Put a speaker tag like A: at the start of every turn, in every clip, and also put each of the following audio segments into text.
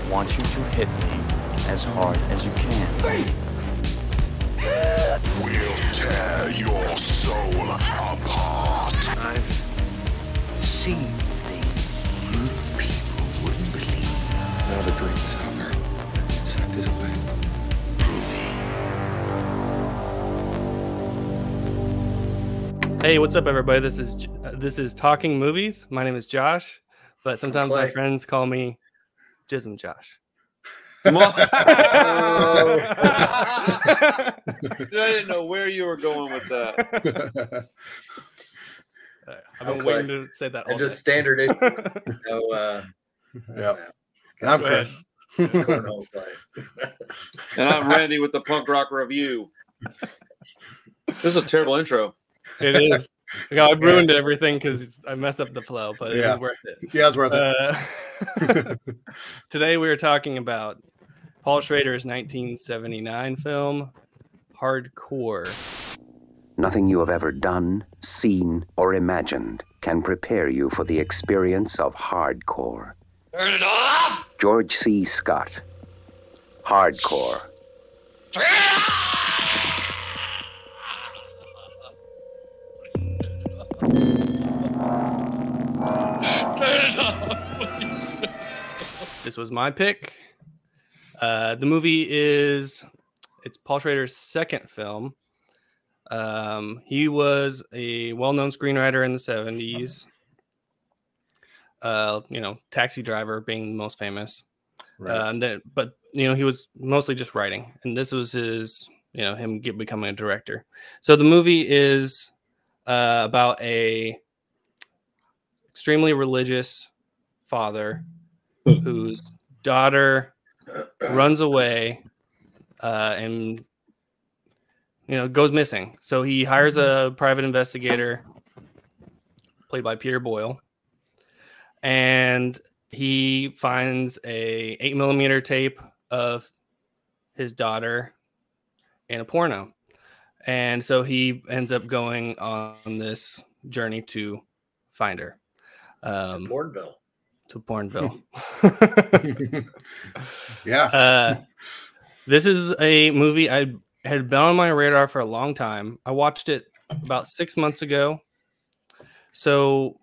A: want you to hit me as hard as you can.
B: We'll tear your soul apart.
C: I've seen things you people wouldn't believe.
B: Now the dream is over. It's acted away.
D: Hey, what's up, everybody? This is Talking Movies. My name is Josh, but sometimes my friends call me Jism Josh.
E: I didn't know where you were going with that.
D: I've been waiting to say that all
F: just
D: day.
F: standard it.
G: Yeah. And I'm Chris.
F: Cornhole play.
E: And I'm Randy with the Punk Rock Review. This is a terrible intro.
D: It is. I ruined everything because I messed up the flow, but it was worth it.
G: Yeah, it's worth it.
D: Today we are talking about Paul Schrader's 1979 film, Hardcore.
H: Nothing you have ever done, seen, or imagined can prepare you for the experience of hardcore.
B: Turn it off!
H: George C. Scott. Hardcore.
D: This was my pick. The movie it's Paul Schrader's second film. He was a well-known screenwriter in the 70s. Taxi Driver being the most famous. Right. But he was mostly just writing, and this was his, him becoming a director. So the movie is about a extremely religious father whose daughter runs away and goes missing. So he hires a private investigator played by Peter Boyle, and he finds a 8mm tape of his daughter in a porno. And so he ends up going on this journey to find her. To Bourneville.
G: Yeah.
D: This is a movie I had been on my radar for a long time. I watched it about 6 months ago. So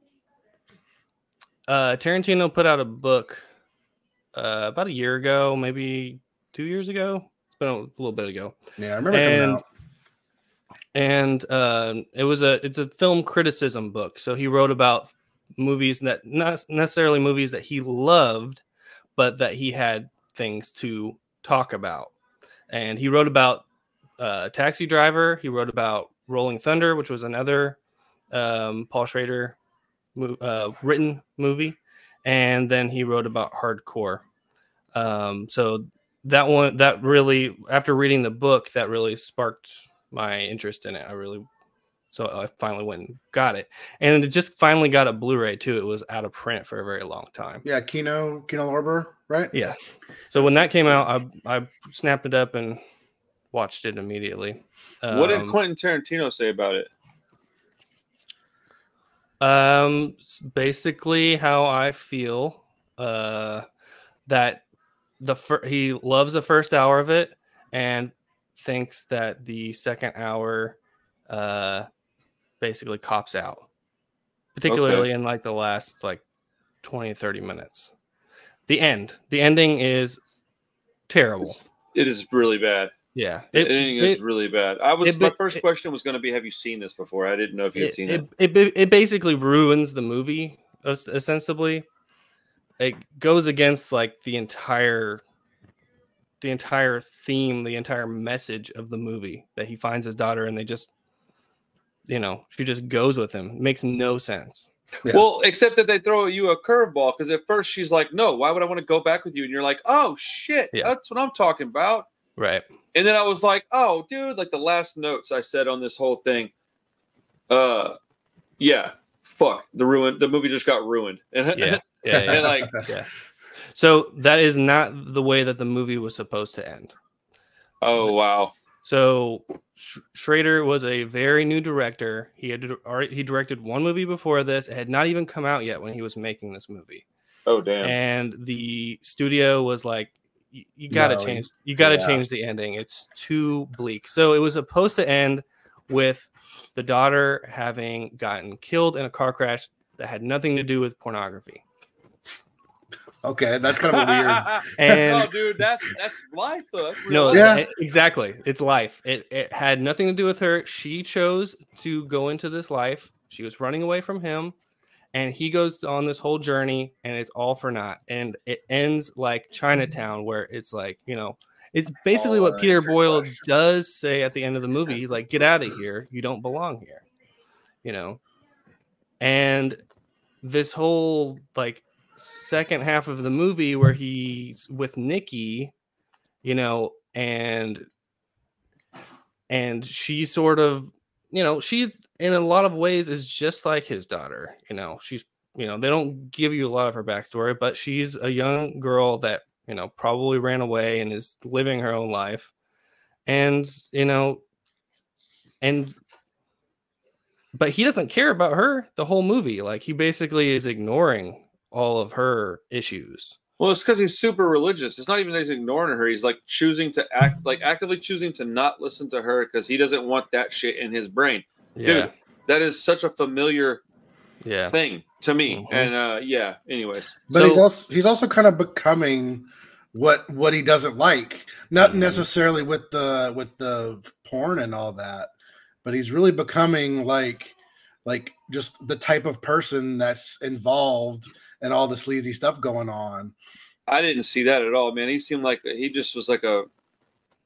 D: Tarantino put out a book about a year ago, maybe 2 years ago. It's been a little bit ago.
G: Yeah, I remember coming out.
D: And it's a film criticism book. So he wrote about movies that not necessarily movies that he loved, but that he had things to talk about. And he wrote about Taxi Driver. He wrote about Rolling Thunder, which was another Paul Schrader written movie. And then he wrote about Hardcore. So that really, after reading the book, that really sparked my interest in it. So I finally went and got it, and it just finally got a Blu-ray too. It was out of print for a very long time.
G: Yeah, Kino Lorber, right?
D: Yeah. So when that came out, I snapped it up and watched it immediately.
E: What did Quentin Tarantino say about it?
D: Basically how I feel. That he loves the first hour of it and thinks that the second hour basically cops out, particularly in like the last 20 30 minutes. The ending is terrible.
E: It is really bad.
D: Yeah,
E: the ending is really bad. My first question was going to be, have you seen this before? I didn't know if you had seen it.
D: It basically ruins the movie ostensibly. It goes against the entire theme, the entire message of the movie, that he finds his daughter and they just, she just goes with him. It makes no sense.
G: Yeah.
E: Well, except that they throw you a curveball, because at first she's like, no, why would I want to go back with you? And you're like, oh shit, that's what I'm talking about.
D: Right.
E: And then I was like, oh dude, the last notes I said on this whole thing, yeah, fuck, the movie just got ruined. And
D: yeah. So that is not the way that the movie was supposed to end.
E: Oh, wow.
D: So Schrader was a very new director. He directed one movie before this. It had not even come out yet when he was making this movie.
E: Oh damn!
D: And the studio was like, you got to change. You got to change the ending. It's too bleak. So it was supposed to end with the daughter having gotten killed in a car crash that had nothing to do with pornography.
G: Okay, that's kind of a weird.
E: And no, dude, that's life though. That's real
D: no,
E: life.
D: exactly. It's life. It had nothing to do with her. She chose to go into this life. She was running away from him. And he goes on this whole journey, and it's all for naught. And it ends like Chinatown, where it's like, you know, it's basically what Peter Boyle does say at the end of the movie. He's like, get out of here. You don't belong here, you know. And this whole like second half of the movie where he's with Nikki, you know, and she sort of, you know, she's in a lot of ways is just like his daughter. You know, she's, you know, they don't give you a lot of her backstory, but she's a young girl that, you know, probably ran away and is living her own life. And, you know, but he doesn't care about her the whole movie. Like, he basically is ignoring all of her issues.
E: Well, it's because he's super religious. It's not even that he's ignoring her. He's like actively choosing to not listen to her because he doesn't want that shit in his brain. Yeah. Dude, that is such a familiar thing to me. And anyways.
G: But he's also kind of becoming what he doesn't like. Not necessarily with the porn and all that, but he's really becoming like just the type of person that's involved and all the sleazy stuff going on.
E: I didn't see that at all, man. He seemed like he just was like a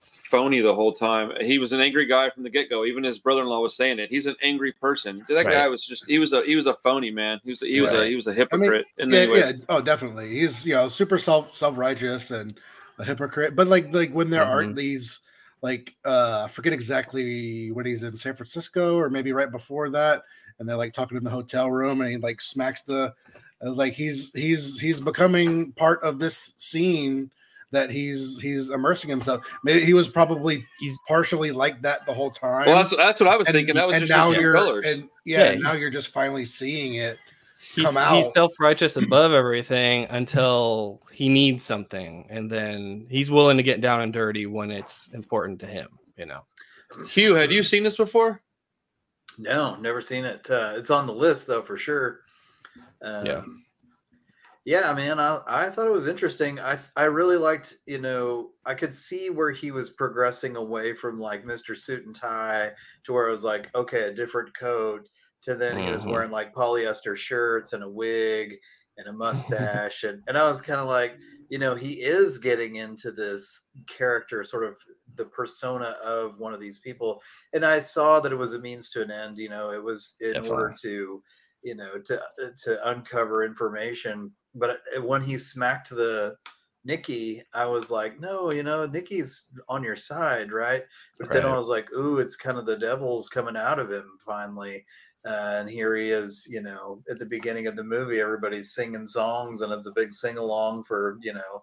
E: phony the whole time. He was an angry guy from the get-go. Even his brother-in-law was saying it. He's an angry person. That guy was just he was a phony, man. He was a hypocrite.
G: I mean, oh, definitely. He's, you know, super self-righteous and a hypocrite. But like when there are these I forget exactly when he's in San Francisco or maybe right before that, and they're like talking in the hotel room and he like smacks the like he's becoming part of this scene that he's immersing himself. Maybe he was probably partially like that the whole time.
E: Well, that's what I was thinking. That was just now
G: you're
E: colors.
G: Now you're just finally seeing it come out.
D: He's self-righteous above everything until he needs something, and then he's willing to get down and dirty when it's important to him. You know.
E: Hugh, had you seen this before?
F: No, never seen it. It's on the list though for sure. Yeah, man, I thought it was interesting. I really liked, you know, I could see where he was progressing away from like Mr. Suit and Tie to where it was like, okay, a different coat, to then he was wearing like polyester shirts and a wig and a mustache. and I was kind of like, you know, he is getting into this character, sort of the persona of one of these people. And I saw that it was a means to an end, you know, it was in order to, you know, to uncover information. But when he smacked the Nikki, I was like, no, you know, Nikki's on your side, right? But then I was like, ooh, it's kind of the devil's coming out of him finally. And here he is, you know, at the beginning of the movie, everybody's singing songs and it's a big sing along for, you know,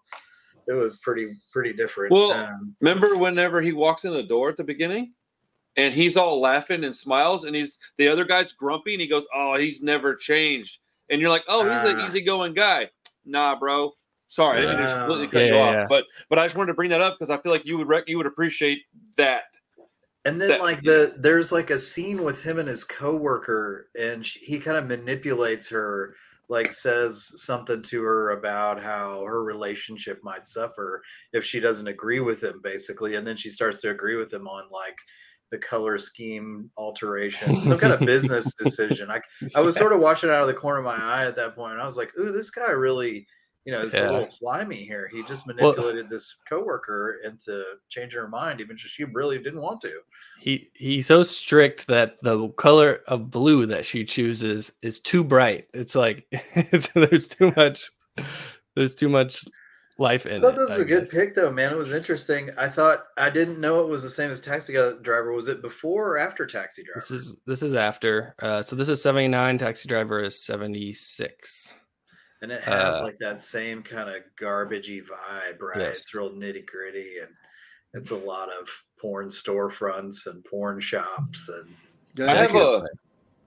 F: it was pretty different.
E: Well, remember whenever he walks in the door at the beginning? And he's all laughing and smiles, and the other guy's grumpy, and he goes, "Oh, he's never changed." And you're like, "Oh, he's an easygoing guy." Nah, bro. Sorry, I didn't just completely cut you off. But I just wanted to bring that up because I feel like you would appreciate that.
F: And then there's like a scene with him and his coworker, and he kind of manipulates her, like says something to her about how her relationship might suffer if she doesn't agree with him, basically. And then she starts to agree with him on like the color scheme alteration, some kind of business decision. I was sort of watching out of the corner of my eye at that point, and I was like, ooh, this guy really, you know, is a little slimy here. He just manipulated this coworker into changing her mind, even if she really didn't want to.
D: He's so strict that the color of blue that she chooses is too bright. It's like there's too much life in it.
F: I thought this was a good pick, though, man. It was interesting. I didn't know it was the same as Taxi Driver. Was it before or after Taxi Driver?
D: This is after. So this is 79. Taxi Driver is 76.
F: And it has like that same kind of garbagey vibe, right? Yes. It's real nitty gritty, and it's a lot of porn storefronts and porn shops. And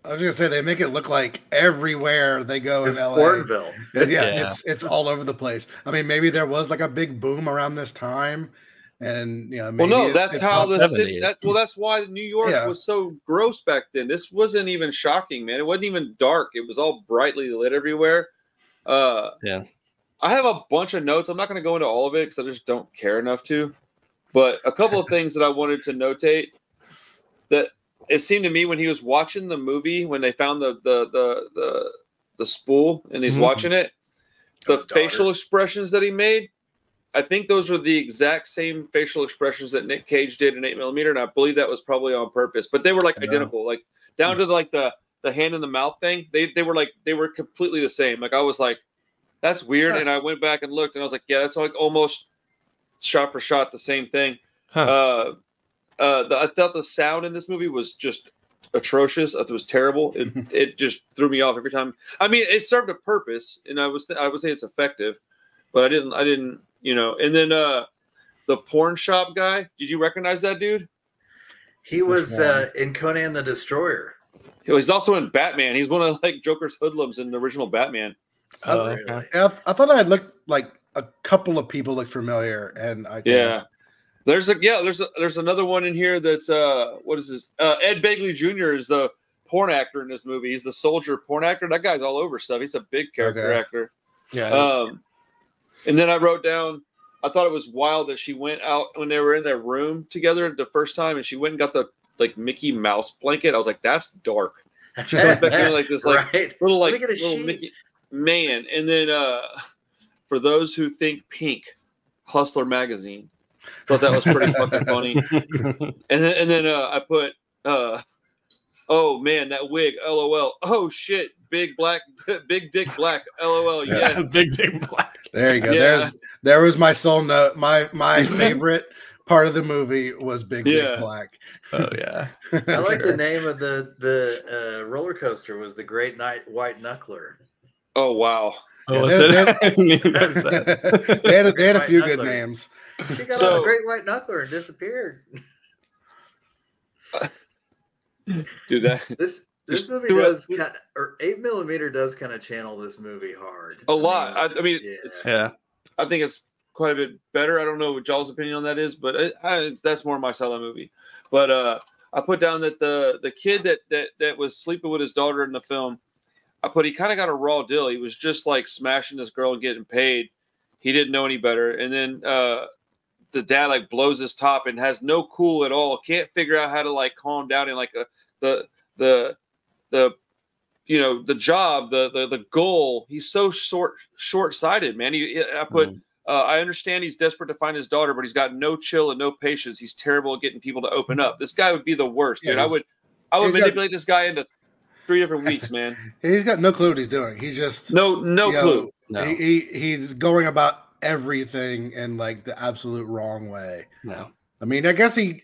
G: I was gonna say they make it look like everywhere they go
F: It's
G: in LA.
F: Pornville.
D: Yeah.
G: It's all over the place. I mean, maybe there was like a big boom around this time, and
E: Well,
G: maybe
E: no, that's how the city.
D: 70s.
E: That's why New York
G: Yeah.
E: was so gross back then. This wasn't even shocking, man. It wasn't even dark. It was all brightly lit everywhere.
D: Yeah.
E: I have a bunch of notes. I'm not going to go into all of it because I just don't care enough to. But a couple of things that I wanted to notate that it seemed to me when he was watching the movie, when they found the spool and he's watching it, the facial expressions that he made, I think those were the exact same facial expressions that Nick Cage did in 8mm, and I believe that was probably on purpose. But they were like identical, like down to like the hand in the mouth thing. They were completely the same. Like I was like, that's weird, and I went back and looked, and I was like, yeah, that's like almost shot for shot the same thing.
D: Huh.
E: I thought the sound in this movie was just atrocious. It was terrible. It just threw me off every time. I mean, it served a purpose, and I would say it's effective, but I didn't. And then the porn shop guy. Did you recognize that dude?
F: He was in Conan the Destroyer.
E: He's also in Batman. He's one of like Joker's hoodlums in the original Batman.
F: Really?
G: I thought I had looked like a couple of people looked familiar, and
E: There's another one in here that's what is this? Ed Begley Jr. is the porn actor in this movie. He's the soldier porn actor. That guy's all over stuff. He's a big character actor.
D: Yeah.
E: And then I wrote down, I thought it was wild that she went out when they were in their room together the first time, and she went and got the like Mickey Mouse blanket. I was like, that's dark. She goes back in like this little Mickey man. And then for those who think pink, Hustler magazine. Thought that was pretty fucking funny. And then I put oh man, that wig, LOL. Oh shit, big dick black, LOL. Yes.
D: Big dick black.
G: There you go.
E: Yeah.
G: There was my soul note. My favorite part of the movie was Big Dick Black.
D: Oh yeah.
F: I like the name of the roller coaster was the Great White Knuckler.
E: Oh wow.
D: Oh,
G: They had a few
F: White
G: good
F: Knuckler.
G: names.
F: She got on the Great White Knuckler and disappeared.
E: Dude,
F: this movie does kind of, or 8mm does kind of channel this movie hard.
E: A lot. I mean, I think it's quite a bit better. I don't know what y'all's opinion on that is, but that's more my style of movie. But I put down that the kid that was sleeping with his daughter in the film, he kind of got a raw deal. He was just like smashing this girl and getting paid. He didn't know any better. And then the dad like blows his top and has no cool at all. Can't figure out how to like calm down and like the job, the goal. He's so short-sighted, man. I understand he's desperate to find his daughter, but he's got no chill and no patience. He's terrible at getting people to open up. This guy would be the worst, dude. I would manipulate this guy into 3 different weeks, man.
G: He's got no clue what he's doing. He's just
E: no clue.
D: No.
G: He's going about everything in like the absolute wrong way.
D: No.
G: I mean, I guess he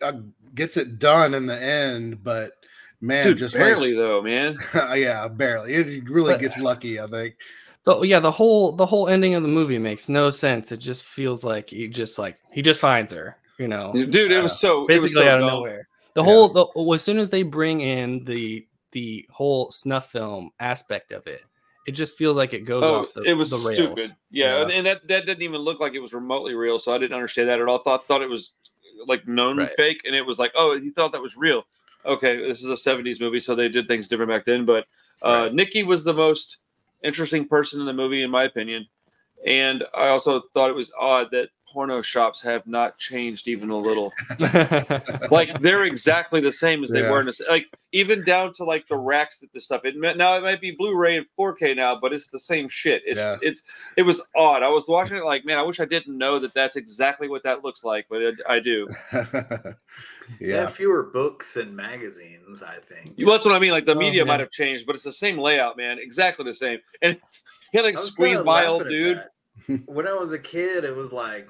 G: gets it done in the end, but man,
E: dude,
G: just
E: barely though, man.
G: Yeah, barely. It really gets lucky, I think.
D: The whole ending of the movie makes no sense. It just feels like he just finds her,
E: Dude, it was so
D: basically out of
E: dumb.
D: nowhere. As soon as they bring in the whole snuff film aspect of it, it just feels like it goes off the rails.
E: Stupid. Yeah, and that didn't even look like it was remotely real, so I didn't understand that at all. Thought it was like known fake, and it was like, oh, he thought that was real. Okay, this is a 70s movie, so they did things different back then. But Nikki was the most interesting person in the movie, in my opinion. And I also thought it was odd that porno shops have not changed even a little. Like they're exactly the same as they were in this, like even down to like the racks that this stuff. Now it might be Blu-ray and 4K now, but it's the same shit. It was odd. I was watching it like, man, I wish I didn't know that that's exactly what that looks like, but I do.
F: Yeah, fewer books and magazines, I think.
E: Well, that's what I mean. Like the media might have changed, but it's the same layout, man. Exactly the same. And he had like squeezed by old dude.
F: When I was a kid, it was like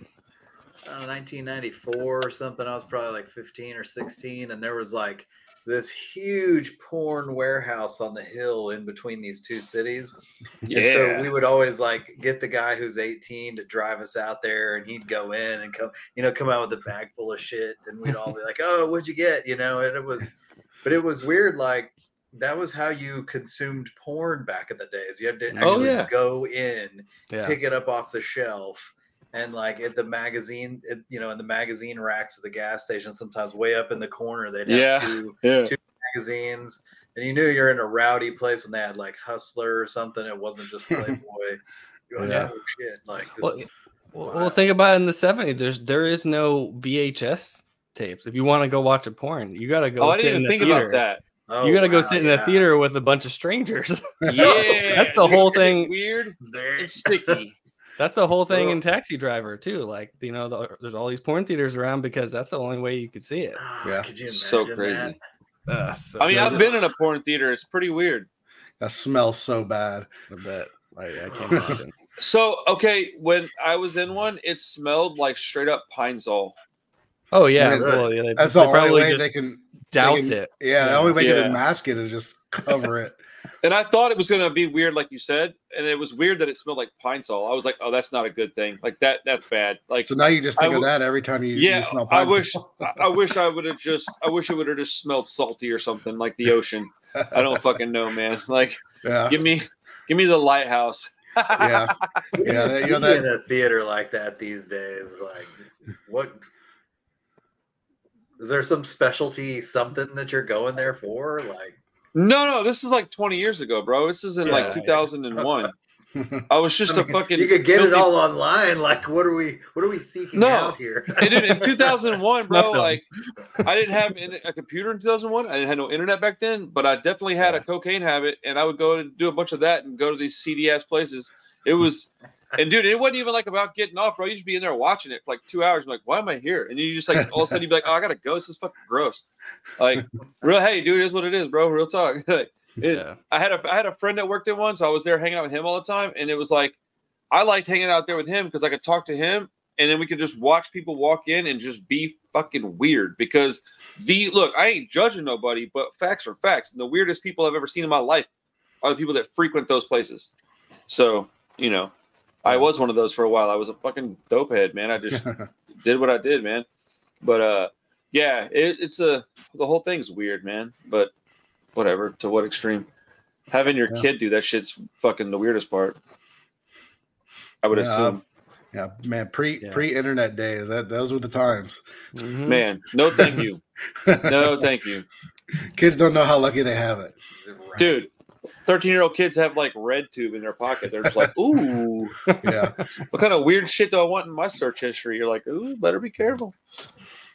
F: 1994 or something. I was probably like 15 or 16, and there was like this huge porn warehouse on the hill in between these two cities. Yeah. And so we would always like get the guy who's 18 to drive us out there, and he'd go in and come out with a bag full of shit, and we'd all be like, "Oh, what'd you get?" And it was weird, like that was how you consumed porn back in the days. You had to
E: Oh,
F: actually
E: yeah.
F: go in,
D: Yeah.
F: pick it up off the shelf, and like at the magazine, in the magazine racks at the gas station, sometimes way up in the corner, they'd have two magazines, and you knew you're in a rowdy place when they had like Hustler or something. It wasn't just Playboy. You're like,
G: Yeah.
F: oh shit, like this
D: Well,
F: is.
D: well, think about it in the 70s. There is no VHS tapes. If you want to go watch a porn, you got to go
E: Oh, I
D: sit
E: didn't
D: in
E: even
D: the
E: think
D: theater.
E: about that.
F: Oh,
D: You got to go
F: wow,
D: sit in the theater with a bunch of strangers.
E: Yeah,
D: That's the whole thing.
E: It's weird. It's sticky.
D: That's the whole thing in
F: Ugh.
D: Taxi Driver too. Like, there's all these porn theaters around because that's the only way you could see it.
G: Yeah.
F: Could you
E: So
F: imagine
E: crazy.
F: that?
E: I mean, I've been in a porn theater. It's pretty weird.
G: That smells so bad.
D: I bet. I can't imagine.
E: So, okay, when I was in one, it smelled like straight up Pine Sol.
D: Oh yeah,
G: Yeah,
D: well, yeah,
G: That's
D: they
G: the only
D: probably
G: way
D: just
G: they can
D: douse
G: they can-
D: it.
G: Yeah, the only way they
E: Yeah.
G: can mask it is just cover it.
E: And I thought it was going to be weird, like you said. And it was weird that it smelled like Pine Sol. I was like, oh, that's not a good thing. Like that's bad. Like,
G: So now you just think
E: I
G: of
E: w-
G: that every time you
E: yeah,
G: smell
E: I
G: pine
E: wish
G: sol.
E: I wish it would have just smelled salty or something like the ocean. I don't fucking know, man. Like,
G: Yeah.
E: give me the lighthouse.
G: Yeah. Yeah.
F: See
G: You know that
F: in a theater like that these days, like what is there some specialty something that you're going there for? Like
E: No, this is like 20 years ago, bro. This is in like
D: Yeah.
E: 2001. I was just
F: I mean,
E: a fucking.
F: you could get it
E: filthy-
F: all online. Like what are we seeking
E: No.
F: out here?
E: And in 2001, bro,
D: Snuff
E: like I didn't have a computer in 2001. I didn't have no internet back then, but I definitely had a cocaine habit, and I would go and do a bunch of that and go to these seedy ass places. It was, and dude, it wasn't even like about getting off, bro. You just be in there watching it for like 2 hours. I'm like, why am I here? And you just like all of a sudden you'd be like, oh, I gotta go. This is fucking gross. Like, hey, dude, it is what it is, bro. Real talk. I had a friend that worked at one, so I was there hanging out with him all the time, and it was like I liked hanging out there with him because I could talk to him, and then we could just watch people walk in and just be fucking weird. Because look, I ain't judging nobody, but facts are facts, and the weirdest people I've ever seen in my life are the people that frequent those places. So I was one of those for a while. I was a fucking dope head, man. I just did what I did, man. But yeah, the whole thing's weird, man. But whatever. To what extreme? Having your kid do that shit's fucking the weirdest part. I would assume.
G: Yeah, man. Pre-internet days. Those were the times.
D: Mhm.
E: Man, no, thank you. No, thank you,
G: Kids don't know how lucky they have it.
E: dude. 13-year-old kids have like red tube in their pocket. They're just like, ooh,
G: Yeah.
E: what kind of weird shit do I want in my search history? You're like, ooh, better be careful.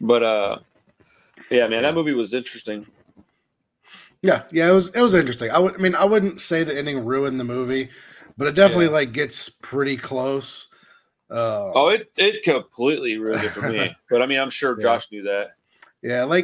E: But yeah, man, that movie was interesting.
G: Yeah, it was interesting. I wouldn't say the ending ruined the movie, but it definitely like gets pretty close.
E: It completely ruined it for me. But I mean, I'm sure Josh knew that.
G: Yeah,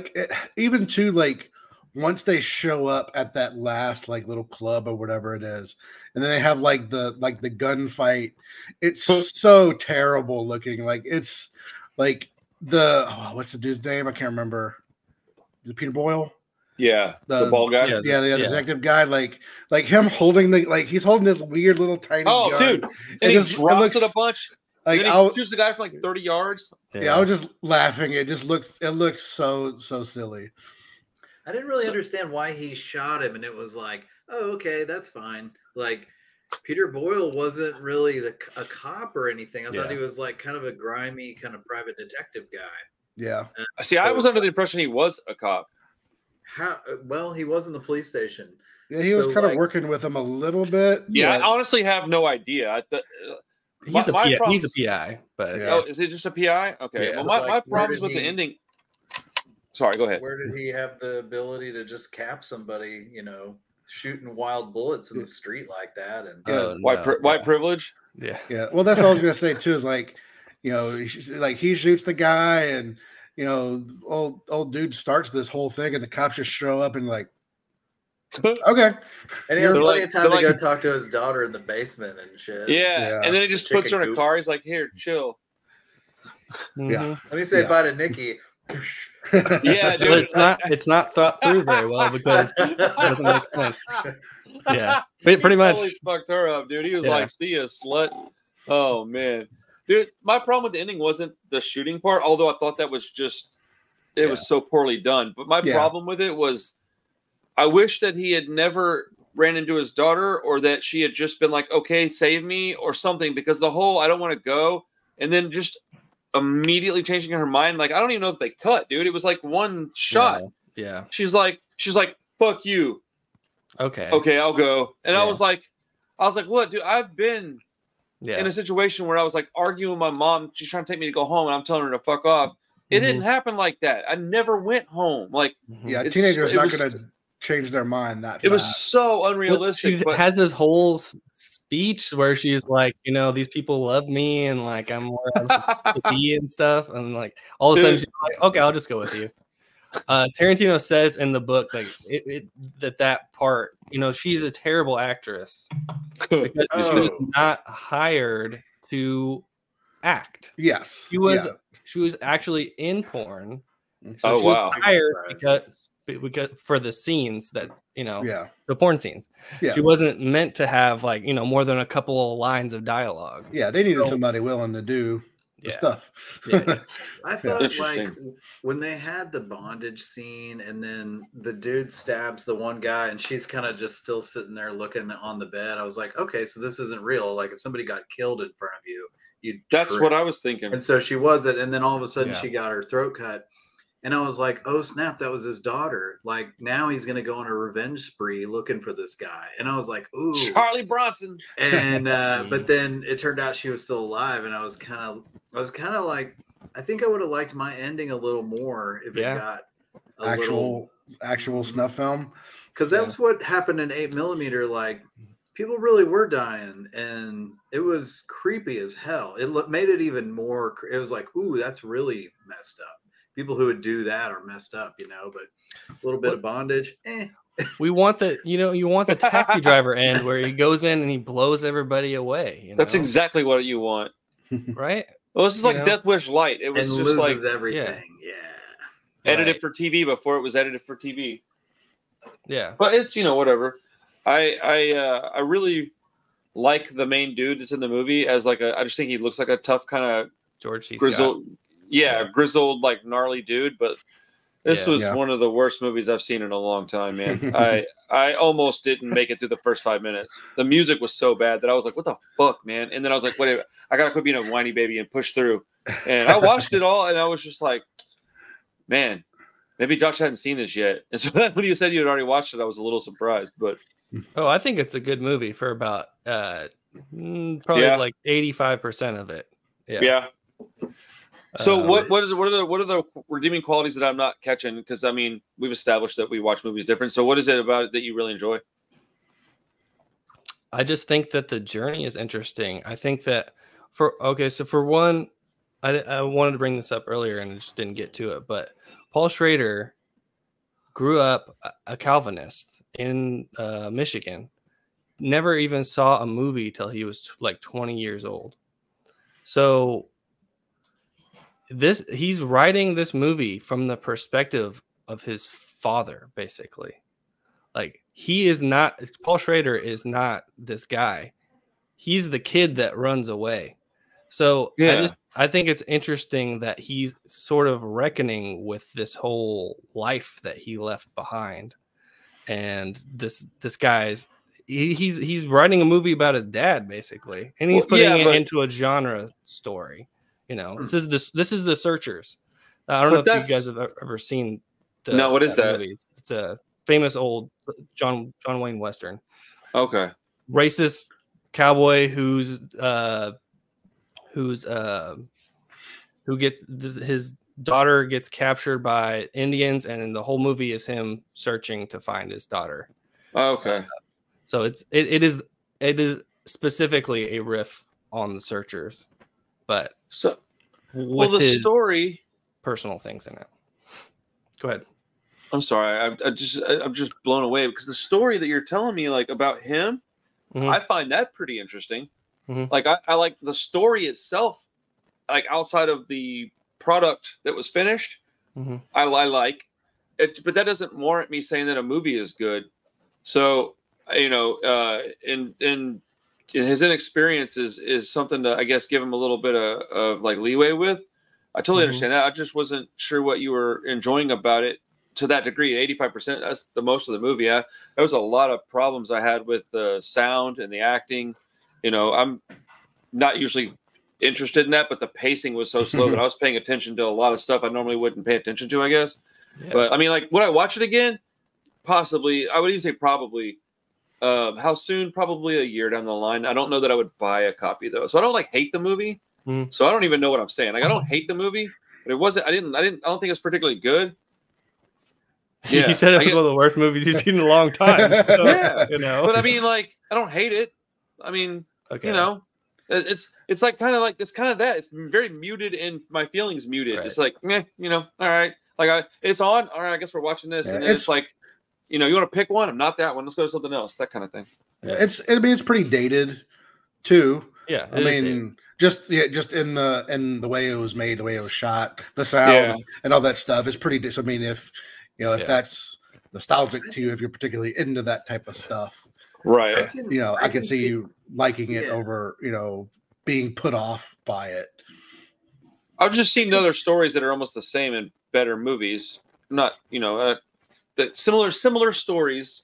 G: even to like once they show up at that last like little club or whatever it is, and then they have like the gunfight. It's so terrible looking. Like it's like what's the dude's name? I can't remember. Is it Peter Boyle?
E: Yeah, the ball guy.
G: The detective guy, like him holding he's holding this weird little tiny.
E: Oh,
G: gun.
E: dude, and he drops it a bunch.
G: Like
E: and then he shoots the guy from like 30 yards.
G: Yeah, I was just laughing. It looked so silly.
F: I didn't really understand why he shot him, and it was like, oh, okay, that's fine. Like Peter Boyle wasn't really a cop or anything. I thought he was like kind of a grimy kind of private detective guy.
G: Yeah.
E: See, I was under the impression he was a cop.
F: Well, he was in the police station.
G: Yeah, he was kind of working with him a little bit.
E: Yeah, I honestly have no idea.
D: He's a PI, but
E: oh, is it just a PI? Okay.
F: Yeah.
E: Well, my problems with the ending. Sorry, go ahead.
F: Where did he have the ability to just cap somebody? Shooting wild bullets in the street like that, and
E: white privilege.
G: Yeah. Well, that's all I was gonna say too. Is like, he shoots the guy, and old dude starts this whole thing, and the cops just show up and like, okay,
F: and he has plenty of time to go talk to his daughter in the basement and shit.
E: Yeah, and then he just puts her in a car. He's like, "Here, chill."
G: Yeah.
F: Let me say bye to Nikki.
E: Yeah, dude.
D: Well, it's not thought through very well because it doesn't make sense. Yeah, but pretty much
E: Totally fucked her up, dude. He was like, "See ya, slut." Oh man, dude. My problem with the ending wasn't the shooting part, although I thought that was just it was so poorly done. But my problem with it was I wish that he had never ran into his daughter, or that she had just been like, okay, save me or something, because the whole I don't want to go, and then just immediately changing her mind. Like, I don't even know if they cut, dude. It was like one shot.
D: Yeah.
E: She's like, fuck you. Okay, I'll go. And I was like, what, dude? I've been in a situation where I was like arguing with my mom. She's trying to take me to go home, and I'm telling her to fuck off. It didn't happen like that. I never went home. Like,
G: teenagers not going to change their mind that fast.
E: It was so unrealistic.
D: She has this whole speech where she's like, you know, these people love me, and like I'm where I'm supposed to be and stuff, and like all of a sudden she's like, okay, I'll just go with you. Tarantino says in the book, like that part, you know, she's a terrible actress because she was not hired to act.
G: Yes,
D: she was actually in porn. So
E: she was
D: hired because for the scenes that, you know, the porn scenes. She wasn't meant to have, like, you know, more than a couple of lines of dialogue.
G: They needed somebody willing to do the stuff.
F: I thought, like, when they had the bondage scene and then the dude stabs the one guy and she's kind of just still sitting there looking on the bed, I was like, okay, so this isn't real. Like, if somebody got killed in front of you,
E: that's what I was thinking.
F: And so she wasn't, and then all of a sudden she got her throat cut. And I was like, oh, snap, that was his daughter. Like, now he's going to go on a revenge spree looking for this guy. And I was like, ooh.
E: Charlie Bronson.
F: And, but then it turned out she was still alive. And I was kind of like, I think I would have liked my ending a little more if it got
G: actual snuff film.
F: Because that's what happened in 8mm. Like, people really were dying. And it was creepy as hell. It made it even more. It was like, ooh, that's really messed up. People who would do that are messed up, you know, but a little bit of bondage.
D: We want the, you know, you want the Taxi Driver end where he goes in and he blows everybody away. You know?
E: That's exactly what you want.
D: Right?
E: Well, this is like Death Wish Light. It was
F: and
E: just
F: loses
E: like
F: everything.
E: Edited for TV before it was edited for TV.
D: Yeah.
E: But it's, you know, whatever. I really like the main dude that's in the movie as like I just think he looks like a tough kind of
D: George C.
E: grizzled.
D: Scott.
E: Grizzled, like gnarly dude, but this was one of the worst movies I've seen in a long time, man. I almost didn't make it through the first 5 minutes. The music was so bad that I was like, what the fuck, man? And then I was like, wait, I gotta quit being a whiny baby and push through. And I watched it all and I was just like, man, maybe Josh hadn't seen this yet. And so when you said you had already watched it, I was a little surprised. But
D: I think it's a good movie for about probably like 85% of it. Yeah.
E: So what are the redeeming qualities that I'm not catching? Because I mean, we've established that we watch movies different. So what is it about it that you really enjoy?
D: I just think that the journey is interesting. I think that for one, I wanted to bring this up earlier and just didn't get to it, but Paul Schrader grew up a Calvinist in Michigan. Never even saw a movie till he was like 20 years old. So he's writing this movie from the perspective of his father, basically. Like, Paul Schrader is not this guy. He's the kid that runs away. So I think it's interesting that he's sort of reckoning with this whole life that he left behind. And this guy's he's writing a movie about his dad, basically, and he's putting it into a genre story. You know, this is The Searchers. I don't know if you guys have ever seen.
E: What is that?
D: Movie. It's a famous old John Wayne Western.
E: Okay.
D: Racist cowboy who gets his daughter gets captured by Indians, and the whole movie is him searching to find his daughter.
E: Okay.
D: So it is specifically a riff on The Searchers, but
E: the story,
D: personal things in it. Go ahead.
E: I'm sorry. I'm just blown away because the story that you're telling me, like, about him, I find that pretty interesting. Like, I like the story itself, like, outside of the product that was finished. I like it, but that doesn't warrant me saying that a movie is good. So, you know, in his inexperience is something to, I guess, give him a little bit of like leeway with. I totally understand that. I just wasn't sure what you were enjoying about it to that degree, 85%. That's the most of the movie. There was a lot of problems I had with the sound and the acting. You know, I'm not usually interested in that, but the pacing was so slow that I was paying attention to a lot of stuff I normally wouldn't pay attention to, I guess. Yeah. But I mean, like, would I watch it again? Possibly. I would even say probably. How soon? Probably a year down the line. I don't know that I would buy a copy though. So I don't like hate the movie. So I don't even know what I'm saying. Like, I don't hate the movie, but it wasn't. I don't think it's particularly good.
D: Yeah, you said it was one of the worst movies you've seen in a long time. So,
E: yeah,
D: you know.
E: But I mean, like, I don't hate it. I mean, you know, it's like kind of like it's kind of that. It's very muted and my feelings muted. Right. It's like, you know, all right. Like it's on. All right, I guess we're watching this, and then it's like, you know, you want to pick one? I'm not that one. Let's go to something else. That kind of thing.
G: Yeah. It's pretty dated, too.
D: Yeah,
G: I mean, just in the way it was made, the way it was shot, the sound, and all that stuff. It's pretty. I mean, if that's nostalgic to you, if you're particularly into that type of stuff,
E: right?
G: I can see you liking it over, being put off by it.
E: I've just seen other stories that are almost the same in better movies. Not, that similar stories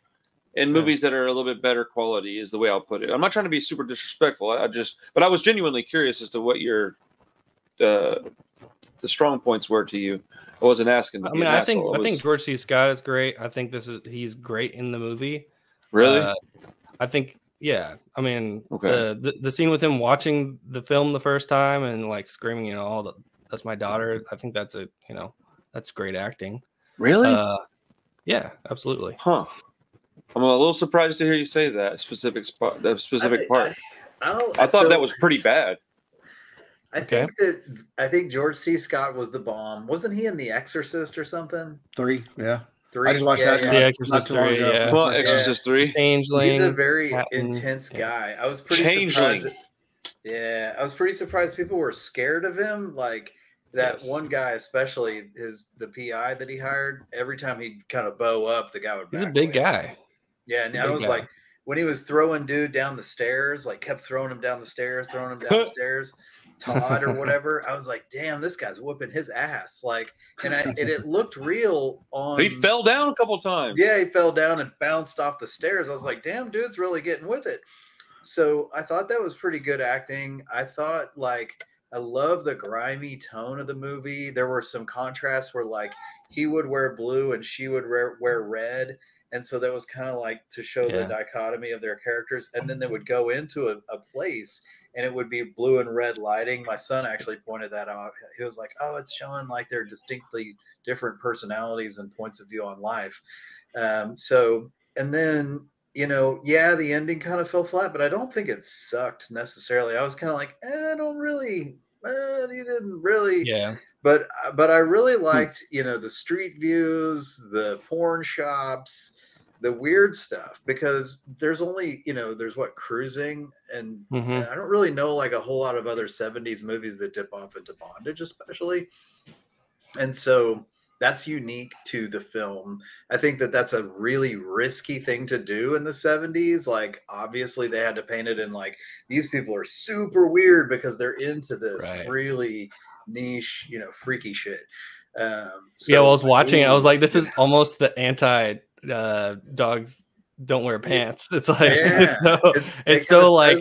E: in movies that are a little bit better quality is the way I'll put it. I'm not trying to be super disrespectful. But I was genuinely curious as to what your the strong points were to you. I wasn't asking.
D: I mean, I think George C. Scott is great. I think he's great in the movie.
E: Really?
D: I think, yeah. I mean, the scene with him watching the film the first time and like screaming, that's my daughter. I think that's that's great acting.
E: Really?
D: Yeah, absolutely.
E: Huh. I'm a little surprised to hear you say that specific part. I thought that was pretty bad.
F: I think George C. Scott was the bomb. Wasn't he in The Exorcist or something?
G: 3, yeah.
F: 3.
G: I just watched that.
D: The Exorcist 3. Yeah.
E: Well, Exorcist 3.
D: Changeling.
F: He's a very intense guy. I was pretty surprised. I was pretty surprised people were scared of him. Like that one guy, especially the PI that he hired. Every time he'd kind of bow up, the guy would.
D: He's a big guy.
F: Yeah, and I was like, when he was throwing dude down the stairs, like kept throwing him down the stairs, Todd or whatever. I was like, damn, this guy's whooping his ass. Like, and it looked real on.
E: He fell down a couple times.
F: Yeah, he fell down and bounced off the stairs. I was like, damn, dude's really getting with it. So I thought that was pretty good acting. I thought I love the grimy tone of the movie. There were some contrasts where like he would wear blue and she would wear red. And so that was kind of like to show the dichotomy of their characters. And then they would go into a place and it would be blue and red lighting. My son actually pointed that out. He was like, oh, it's showing like they're distinctly different personalities and points of view on life. And then, the ending kind of fell flat, but I don't think it sucked necessarily. I was kind of like, I don't really, he didn't really. Yeah. But I really liked, the street views, the porn shops, the weird stuff, because there's only, there's cruising, and I don't really know like a whole lot of other 70s movies that dip off into bondage, especially. And so that's unique to the film. I think that that's a really risky thing to do in the 70s. Like, obviously they had to paint it in like, these people are super weird because they're into this really niche, freaky shit.
D: I was watching it. I was like, this is almost the anti dogs don't wear pants. It's like it's so like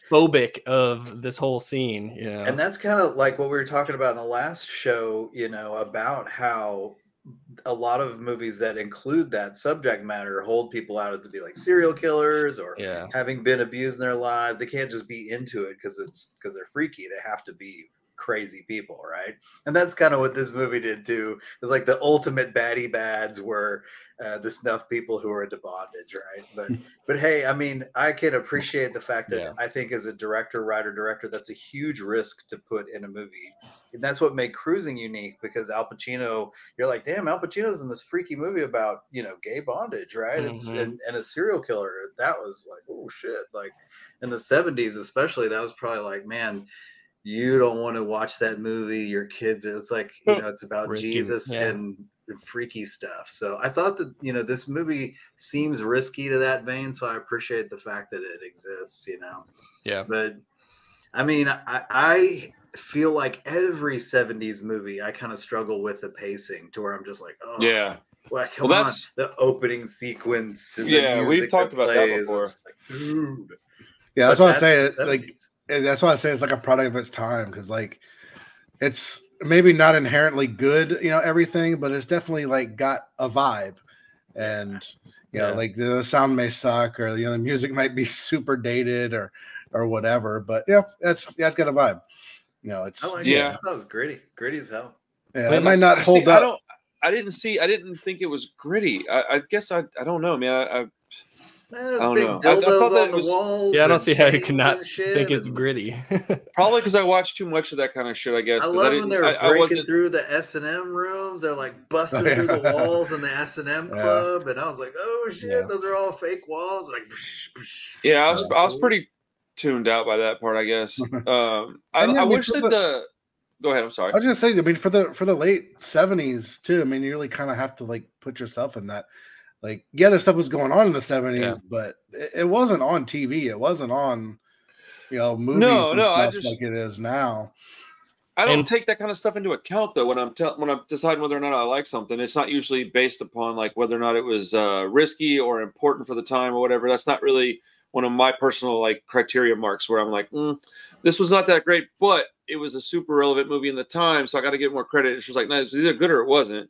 D: phobic of this whole scene,
F: And that's kind of like what we were talking about in the last show, about how a lot of movies that include that subject matter hold people out as to be like serial killers or having been abused in their lives. They can't just be into it because they're freaky. They have to be crazy people, right? And that's kind of what this movie did too. It's like the ultimate baddie bads were the snuff people who are into bondage, right? But hey, I mean, I can appreciate the fact that I think as a writer-director, that's a huge risk to put in a movie. And that's what made Cruising unique, because Al Pacino, you're like, damn, Al Pacino's in this freaky movie about, gay bondage, right? It's and a serial killer. That was like, oh shit. Like in the 70s, especially, that was probably like, man, you don't want to watch that movie. Your kids, it's like, it's about risky, Jesus and freaky stuff. So I thought that, this movie seems risky to that vein. So I appreciate the fact that it exists,
D: Yeah.
F: But I mean, I feel like every 70s movie, I kind of struggle with the pacing to where I'm just like, oh,
E: yeah.
F: Well, come
E: Well,
F: on,
E: that's
F: the opening sequence. And
E: yeah,
F: the
E: we've
F: music
E: talked about that
F: plays,
E: before.
F: it's like, dude.
G: Yeah, that's
F: But
G: why I say it.
F: the
G: Like
F: 70s.
G: that's why I say it's like a product of its time because like it's maybe not inherently good, everything, but it's definitely like got a vibe, and like the sound may suck or the music might be super dated or whatever, but it's got a vibe. It's
F: I like
E: Yeah.
F: it. I thought it was gritty as hell.
G: yeah, it might not hold up.
E: I didn't think it was gritty. I guess I don't know, man.
F: Man, there's
E: I don't
F: big
E: know. I
F: dildos
E: thought that
F: on the
E: was-
F: walls.
D: Yeah, I don't
F: and
D: see how you
F: chains
D: could not
F: and shit,
D: think it's
F: and
D: gritty.
E: Probably because I watched too much of that kind of shit. I guess.
F: I
E: 'cause
F: love when
E: didn't-
F: they're
E: I
F: breaking
E: wasn't.
F: through the S&M rooms. They're like busting through the walls in the S&M club, and I was like, "Oh shit, those are all fake walls!" Like,
E: Yeah, I was pretty tuned out by that part. I guess. I wish that the. Go ahead. I'm sorry.
G: I was just saying. I mean, for the late '70s too. I mean, you really kind of have to like put yourself in that. Like, yeah, this stuff was going on in the '70s, but it wasn't on TV. It wasn't on, movies and stuff like it is now.
E: I don't take that kind of stuff into account though when I'm deciding whether or not I like something. It's not usually based upon like whether or not it was risky or important for the time or whatever. That's not really one of my personal like criteria marks where I'm like, this was not that great, but it was a super relevant movie in the time, so I got to get more credit. And she's like, no, it's either good or it wasn't.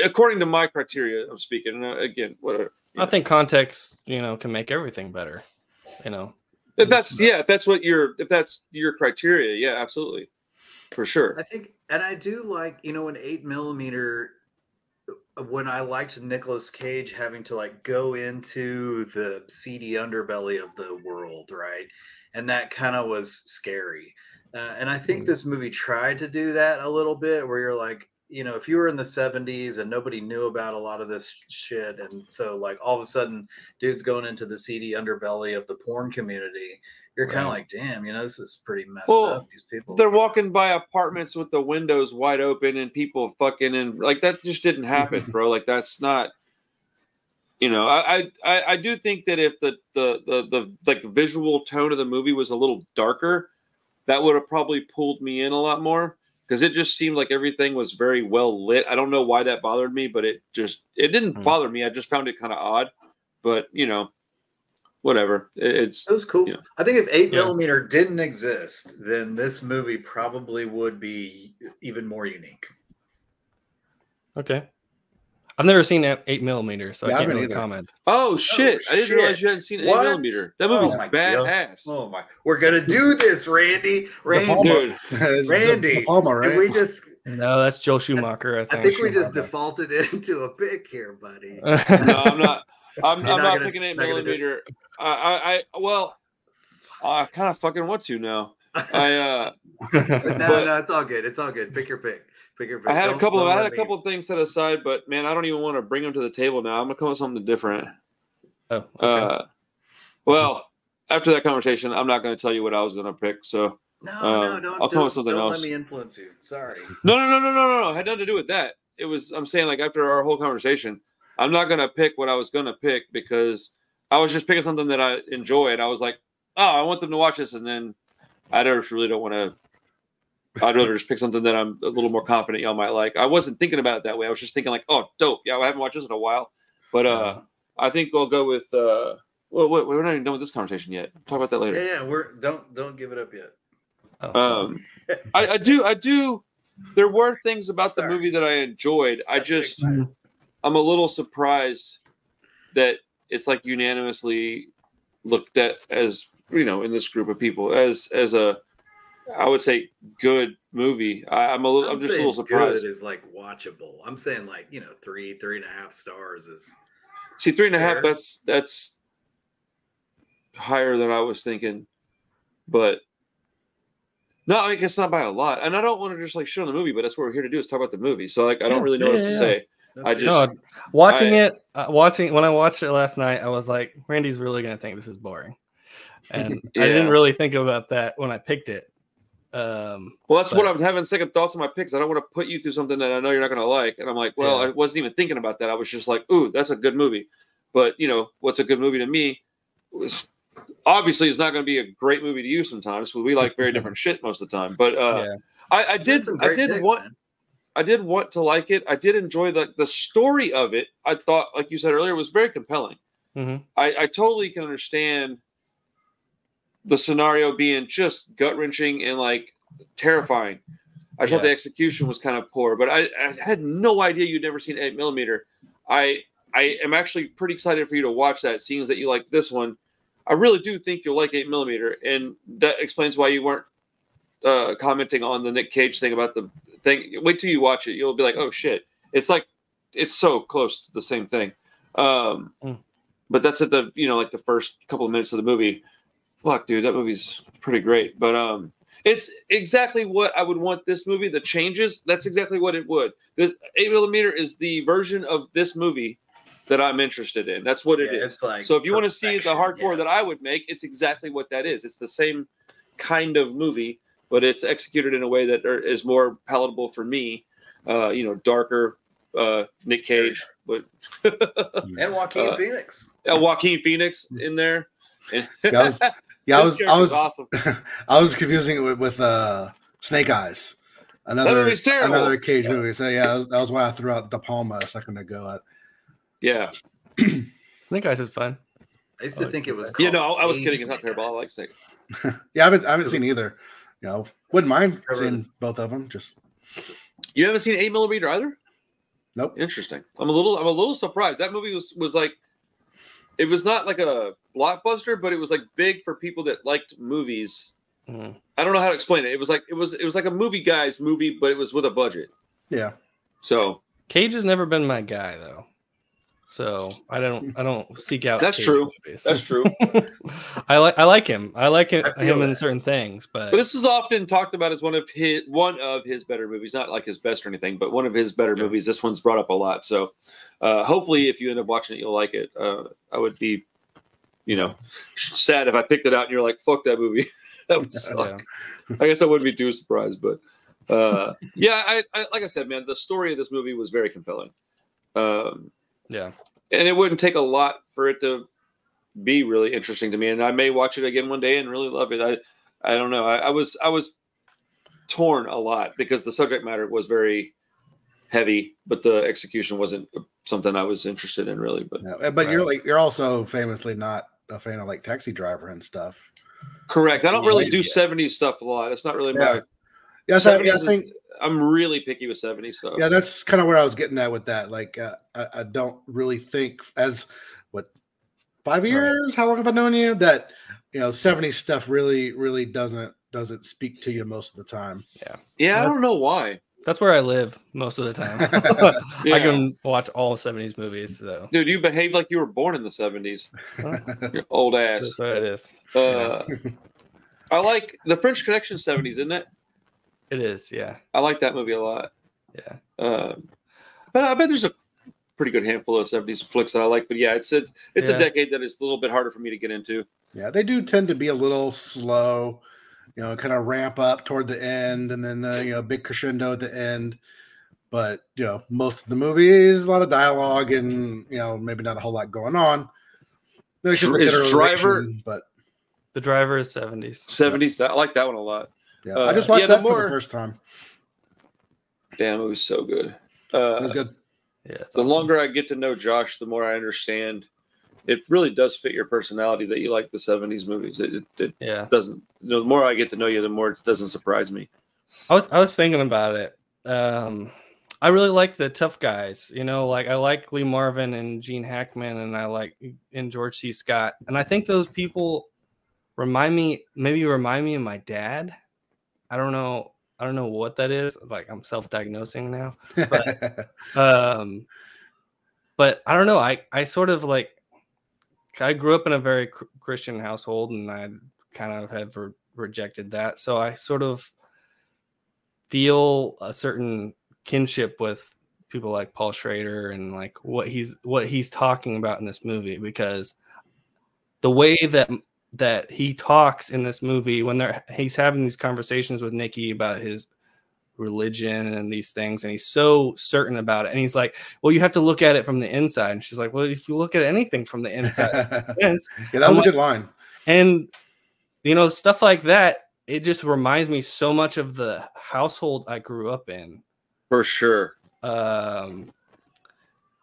E: According to my criteria, I'm speaking. Again, whatever.
D: I think context, can make everything better.
E: If that's your criteria, yeah, absolutely, for sure.
F: I think, and I do like, in 8mm. When I liked Nicolas Cage having to like go into the seedy underbelly of the world, right, and that kind of was scary. And I think this movie tried to do that a little bit, where you're like, if you were in the 70s and nobody knew about a lot of this shit, and so like all of a sudden dude's going into the seedy underbelly of the porn community, you're kind of like, damn, this is pretty messed up. These people,
E: they're walking by apartments with the windows wide open and people fucking, and like that just didn't happen, bro. Like that's not, I do think that if the like visual tone of the movie was a little darker, that would have probably pulled me in a lot more. Because it just seemed like everything was very well lit. I don't know why that bothered me, but it didn't bother me. I just found it kind of odd. But whatever. It
F: was cool. I think if 8mm didn't exist, then this movie probably would be even more unique.
D: Okay. I've never seen 8mm, so I can't really comment.
E: Oh shit! I didn't realize you hadn't seen 8mm. That movie's badass.
F: Oh my! We're gonna do this, Randy.
E: Dude.
F: Randy.
G: Palma, right?
F: We just
D: no, that's Joel Schumacher.
F: I think we just defaulted into a pick here, buddy.
E: No, I'm not. I'm not picking 8mm. I kind of fucking want to now.
F: No, it's all good. It's all good. Pick your pick.
E: I had a couple of things set aside, but man, I don't even want to bring them to the table now. I'm gonna come up with something different.
D: Oh, okay.
E: Well, after that conversation, I'm not going to tell you what I was going to pick. So
F: don't.
E: I'll come up with something else.
F: Let me influence you. Sorry.
E: No. It had nothing to do with that. I'm saying like after our whole conversation, I'm not going to pick what I was going to pick because I was just picking something that I enjoy, and I was like, oh, I want them to watch this, and then I just really don't want to. I'd rather just pick something that I'm a little more confident y'all might like. I wasn't thinking about it that way. I was just thinking like, oh, dope. Yeah, I haven't watched this in a while. But I think we'll go with we're not even done with this conversation yet. Talk about that later.
F: Yeah, don't give it up yet.
E: I do. There were things about the movie that I enjoyed. I'm a little surprised that it's like unanimously looked at as, in this group of people as a, I would say, good movie. I'm just a little surprised.
F: Good is like watchable. I'm saying like 3.5 stars is.
E: See, 3.5. That's higher than I was thinking, but no, I guess not by a lot. And I don't want to just like shit on the movie, but that's what we're here to do is talk about the movie. So like, I don't really know what else to say.
D: Watching it when I watched it last night, I was like, Randy's really gonna think this is boring, and I didn't really think about that when I picked it.
E: That's what I'm having second thoughts on my picks. I don't want to put you through something that I know you're not going to like. And I'm like, I wasn't even thinking about that. I was just like, ooh, that's a good movie. But what's a good movie to me was obviously it's not going to be a great movie to you sometimes. So we like very different shit most of the time. But I did I did want to like it. I did enjoy the story of it. I thought, like you said earlier, was very compelling.
D: Mm-hmm.
E: I totally can understand the scenario being just gut wrenching and like terrifying. I thought the execution was kind of poor, but I had no idea you'd never seen 8mm. I am actually pretty excited for you to watch that, seeing that you like this one. I really do think you'll like 8mm, and that explains why you weren't commenting on the Nick Cage thing about the thing. Wait till you watch it. You'll be like, oh shit. It's like, it's so close to the same thing. But that's at the, like the first couple of minutes of the movie. Fuck, dude, that movie's pretty great. But it's exactly what I would want this movie. The changes, that's exactly what it would. This 8mm is the version of this movie that I'm interested in. That's what it is.
F: It's like
E: so if you want to see the hardcore that I would make, it's exactly what that is. It's the same kind of movie, but it's executed in a way that is more palatable for me. Darker, Nick Cage, but
F: and Joaquin Phoenix.
E: Joaquin Phoenix in there.
G: I was
E: awesome.
G: I was confusing it with Snake Eyes, another Cage movie. So that was why I threw out De Palma a second ago.
E: Yeah,
D: Snake Eyes is fun.
F: I used to think it was. Called
E: I was kidding. It's not terrible. I like Snake.
G: Yeah, I haven't seen either. Wouldn't mind seeing both of them. Just
E: you haven't seen 8mm either?
G: Nope.
E: Interesting. I'm a little surprised. That movie was like, it was not like a blockbuster, but it was like big for people that liked movies.
D: Mm-hmm.
E: I don't know how to explain it. It was like a movie guy's movie, but it was with a budget.
G: Yeah.
E: So
D: Cage has never been my guy though. So I don't seek out.
E: That's
D: Cage
E: true.
D: movies.
E: That's true.
D: I like him. I like him in certain things, but
E: this is often talked about as one of his better movies. Not like his best or anything, but one of his better movies. This one's brought up a lot. So hopefully, if you end up watching it, you'll like it. I would be, sad if I picked it out and you're like, "Fuck that movie." That would suck. Yeah. I guess I wouldn't be too surprised, but I like I said, man, the story of this movie was very compelling.
D: Yeah.
E: And it wouldn't take a lot for it to be really interesting to me. And I may watch it again one day and really love it. I don't know. I was torn a lot because the subject matter was very heavy, but the execution wasn't something I was interested in really. But
G: but you're also famously not a fan of like Taxi Driver and stuff.
E: Correct. I don't really do 70s stuff a lot. It's not really my.
G: Yes, I think
E: I'm really picky with 70s stuff.
G: Yeah, that's kind of where I was getting at with that. Like, I don't really think 5 years? Right. How long have I known you? That 70s stuff really doesn't speak to you most of the time.
E: Yeah. I don't know why.
D: That's where I live most of the time. I can watch all 70s movies. So,
E: dude, you behave like you were born in the 70s. Your old ass.
D: That's what it is.
E: I like the French Connection 70s, isn't it?
D: It is, yeah.
E: I like that movie a lot.
D: Yeah.
E: But I bet there's a pretty good handful of 70s flicks that I like. But yeah, it's a decade that is a little bit harder for me to get into.
G: Yeah, they do tend to be a little slow, kind of ramp up toward the end and then, a big crescendo at the end. But, most of the movie is a lot of dialogue and, maybe not a whole lot going on.
E: Is Driver?
G: But
D: The Driver is 70s.
E: 70s. I like that one a lot.
G: Yeah, I just watched that for the first time.
E: Damn, it was so good.
G: It was good.
D: Yeah,
E: the longer I get to know Josh, the more I understand. It really does fit your personality that you like the 70s movies. It doesn't. The more I get to know you, the more it doesn't surprise me.
D: I was thinking about it. I really like the tough guys. Like I like Lee Marvin and Gene Hackman, and I like George C. Scott, and I think those people remind me of my dad. I don't know what that is. Like I'm self-diagnosing now, but but I don't know. I sort of like. I grew up in a very Christian household, and I kind of have rejected that. So I sort of feel a certain kinship with people like Paul Schrader and like what he's talking about in this movie, because the way that he talks in this movie when he's having these conversations with Nikki about his religion and these things, and he's so certain about it, and he's like, well, you have to look at it from the inside, and she's like, well, if you look at anything from the inside,
G: yeah, that was a good line.
D: And stuff like that, it just reminds me so much of the household I grew up in,
E: For sure.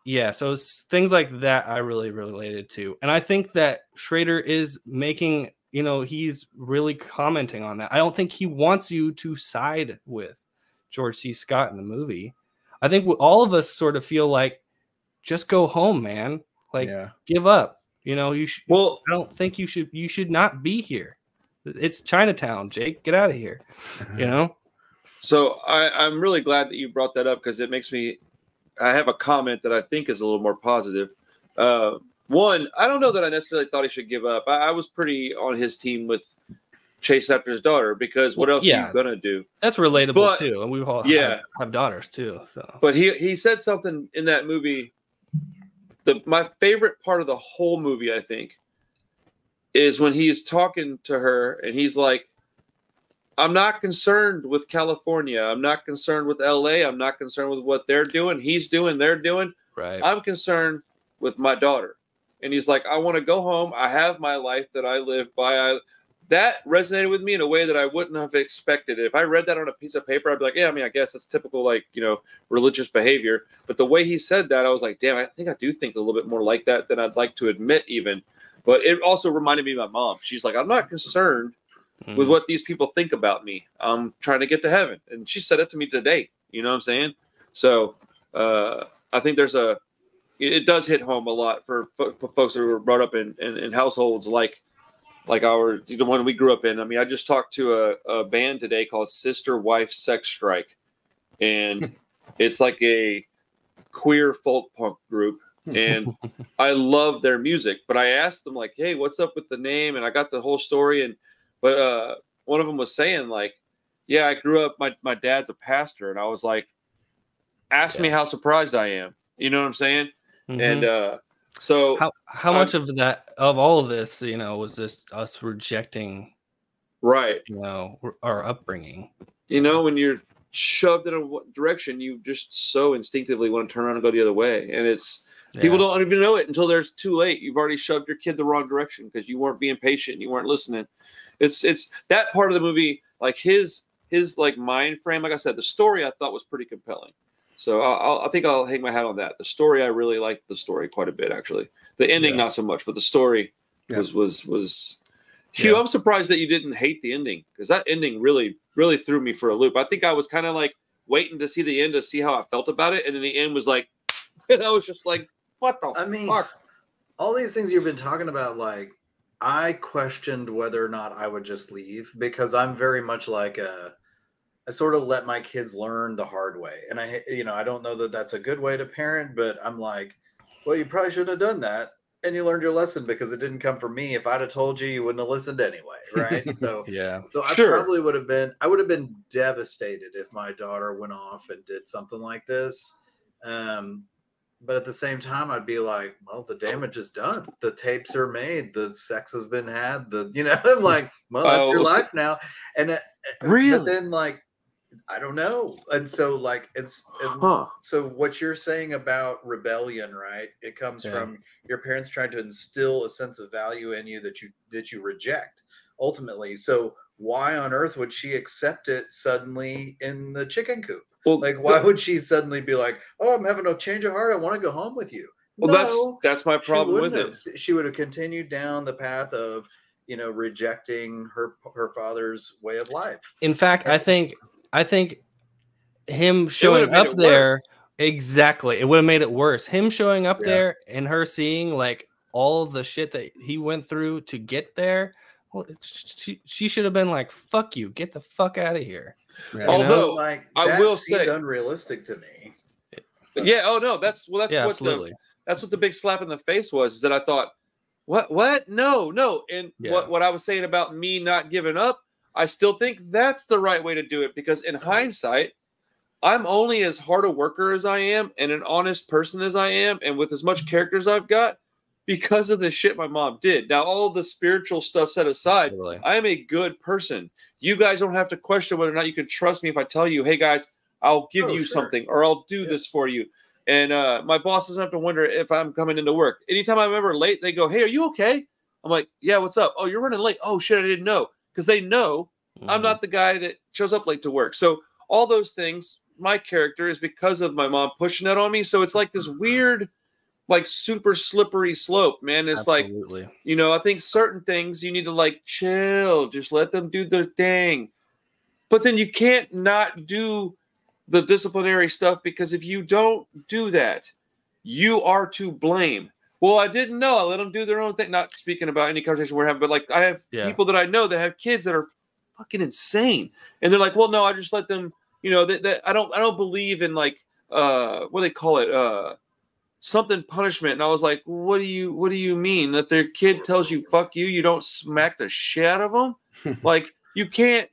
D: Yeah, so it's things like that I really related to. And I think that Schrader is making, he's really commenting on that. I don't think he wants you to side with George C. Scott in the movie. I think all of us sort of feel like, just go home, man. Like, give up. You should.
E: Well,
D: I don't think you should not be here. It's Chinatown, Jake. Get out of here.
E: So I'm really glad that you brought that up, because it makes me. I have a comment that I think is a little more positive. One, I don't know that I necessarily thought he should give up. I was pretty on his team with chase after his daughter, because what else are you gonna do?
D: That's relatable too, and we all have daughters too. So.
E: But he said something in that movie. My favorite part of the whole movie, I think, is when he's talking to her and he's like, I'm not concerned with California. I'm not concerned with LA. I'm not concerned with what they're doing. He's doing, they're doing.
D: Right.
E: I'm concerned with my daughter. And he's like, I want to go home. I have my life that I live by. That resonated with me in a way that I wouldn't have expected. If I read that on a piece of paper, I'd be like, yeah, I mean, I guess that's typical, religious behavior. But the way he said that, I was like, damn, I think I do think a little bit more like that than I'd like to admit even. But it also reminded me of my mom. She's like, I'm not concerned with what these people think about me. I'm trying to get to heaven. And she said it to me today. You know what I'm saying? So I think it does hit home a lot for folks that were brought up in households like the one we grew up in. I mean, I just talked to a band today called Sister Wife Sex Strike. And it's like a queer folk punk group. And I love their music. But I asked them, like, hey, what's up with the name? And I got the whole story. But one of them was saying, like, yeah, I grew up, my dad's a pastor. And I was like, ask me how surprised I am. You know what I'm saying? And so
D: how much of all of this, was this us rejecting,
E: right?
D: Our upbringing.
E: When you're shoved in a direction, you just so instinctively want to turn around and go the other way. And people don't even know it until there's too late. You've already shoved your kid the wrong direction because you weren't being patient, you weren't listening. It's that part of the movie, like his like mind frame. Like I said, the story I thought was pretty compelling. So I think I'll hang my hat on that. The story, I really liked the story quite a bit, actually. The ending, not so much, but the story was. Hugh, I'm surprised that you didn't hate the ending, because that ending really, really threw me for a loop. I think I was kind of like waiting to see the end to see how I felt about it, and then the end was like, and I was just like, what the fuck?
F: All these things you've been talking about, like, I questioned whether or not I would just leave, because I'm very much like I sort of let my kids learn the hard way. And I don't know that that's a good way to parent, but I'm like, well, you probably shouldn't have done that. And you learned your lesson, because it didn't come from me. If I'd have told you, you wouldn't have listened anyway. Right. So, So I probably would have been devastated if my daughter went off and did something like this. But at the same time, I'd be like, well, the damage is done. The tapes are made. The sex has been had. I'm like, well, that's your life now. And
E: really,
F: but then, like, I don't know. And so, like, so what you're saying about rebellion, right? It comes from your parents trying to instill a sense of value in you that you reject ultimately. So why on earth would she accept it suddenly in the chicken coop? Well, like, why would she suddenly be like, oh, I'm having a change of heart, I want to go home with you?
E: Well, that's my problem with it.
F: She would have continued down the path of, rejecting her father's way of life.
D: In fact, I think him showing up there, exactly, it would have made it worse. Him showing up there and her seeing, like, all of the shit that he went through to get there. Well, she should have been like, fuck you, get the fuck out of here.
F: Yeah. Although, like, I will say, unrealistic to me.
E: Yeah. Oh no, that's what the big slap in the face was. Is that I thought, what? No. And what I was saying about me not giving up, I still think that's the right way to do it, because in hindsight, I'm only as hard a worker as I am and an honest person as I am, and with as much character as I've got, because of the shit my mom did. Now, all the spiritual stuff set aside, I am a good person. You guys don't have to question whether or not you can trust me if I tell you, hey, guys, I'll give you something, or I'll do this for you. And my boss doesn't have to wonder if I'm coming into work. Anytime I'm ever late, they go, hey, are you okay? I'm like, yeah, what's up? Oh, you're running late. Oh, shit, I didn't know. Because they know I'm not the guy that shows up late to work. So all those things my character is because of my mom pushing that on me. So it's like this weird, like super slippery slope, man. It's
D: Absolutely.
E: like, you know, I think certain things you need to like chill, just let them do their thing. But then you can't not do the disciplinary stuff, because if you don't do that, you are to blame. Well, I didn't know. I let them do their own thing. Not speaking about any conversation we're having, but like I have people that I know that have kids that are fucking insane, and they're like, "Well, no, I just let them." You know, that I don't believe in like what do they call it, something punishment. And I was like, "What do you mean that their kid tells you fuck you? You don't smack the shit out of them? Like you can't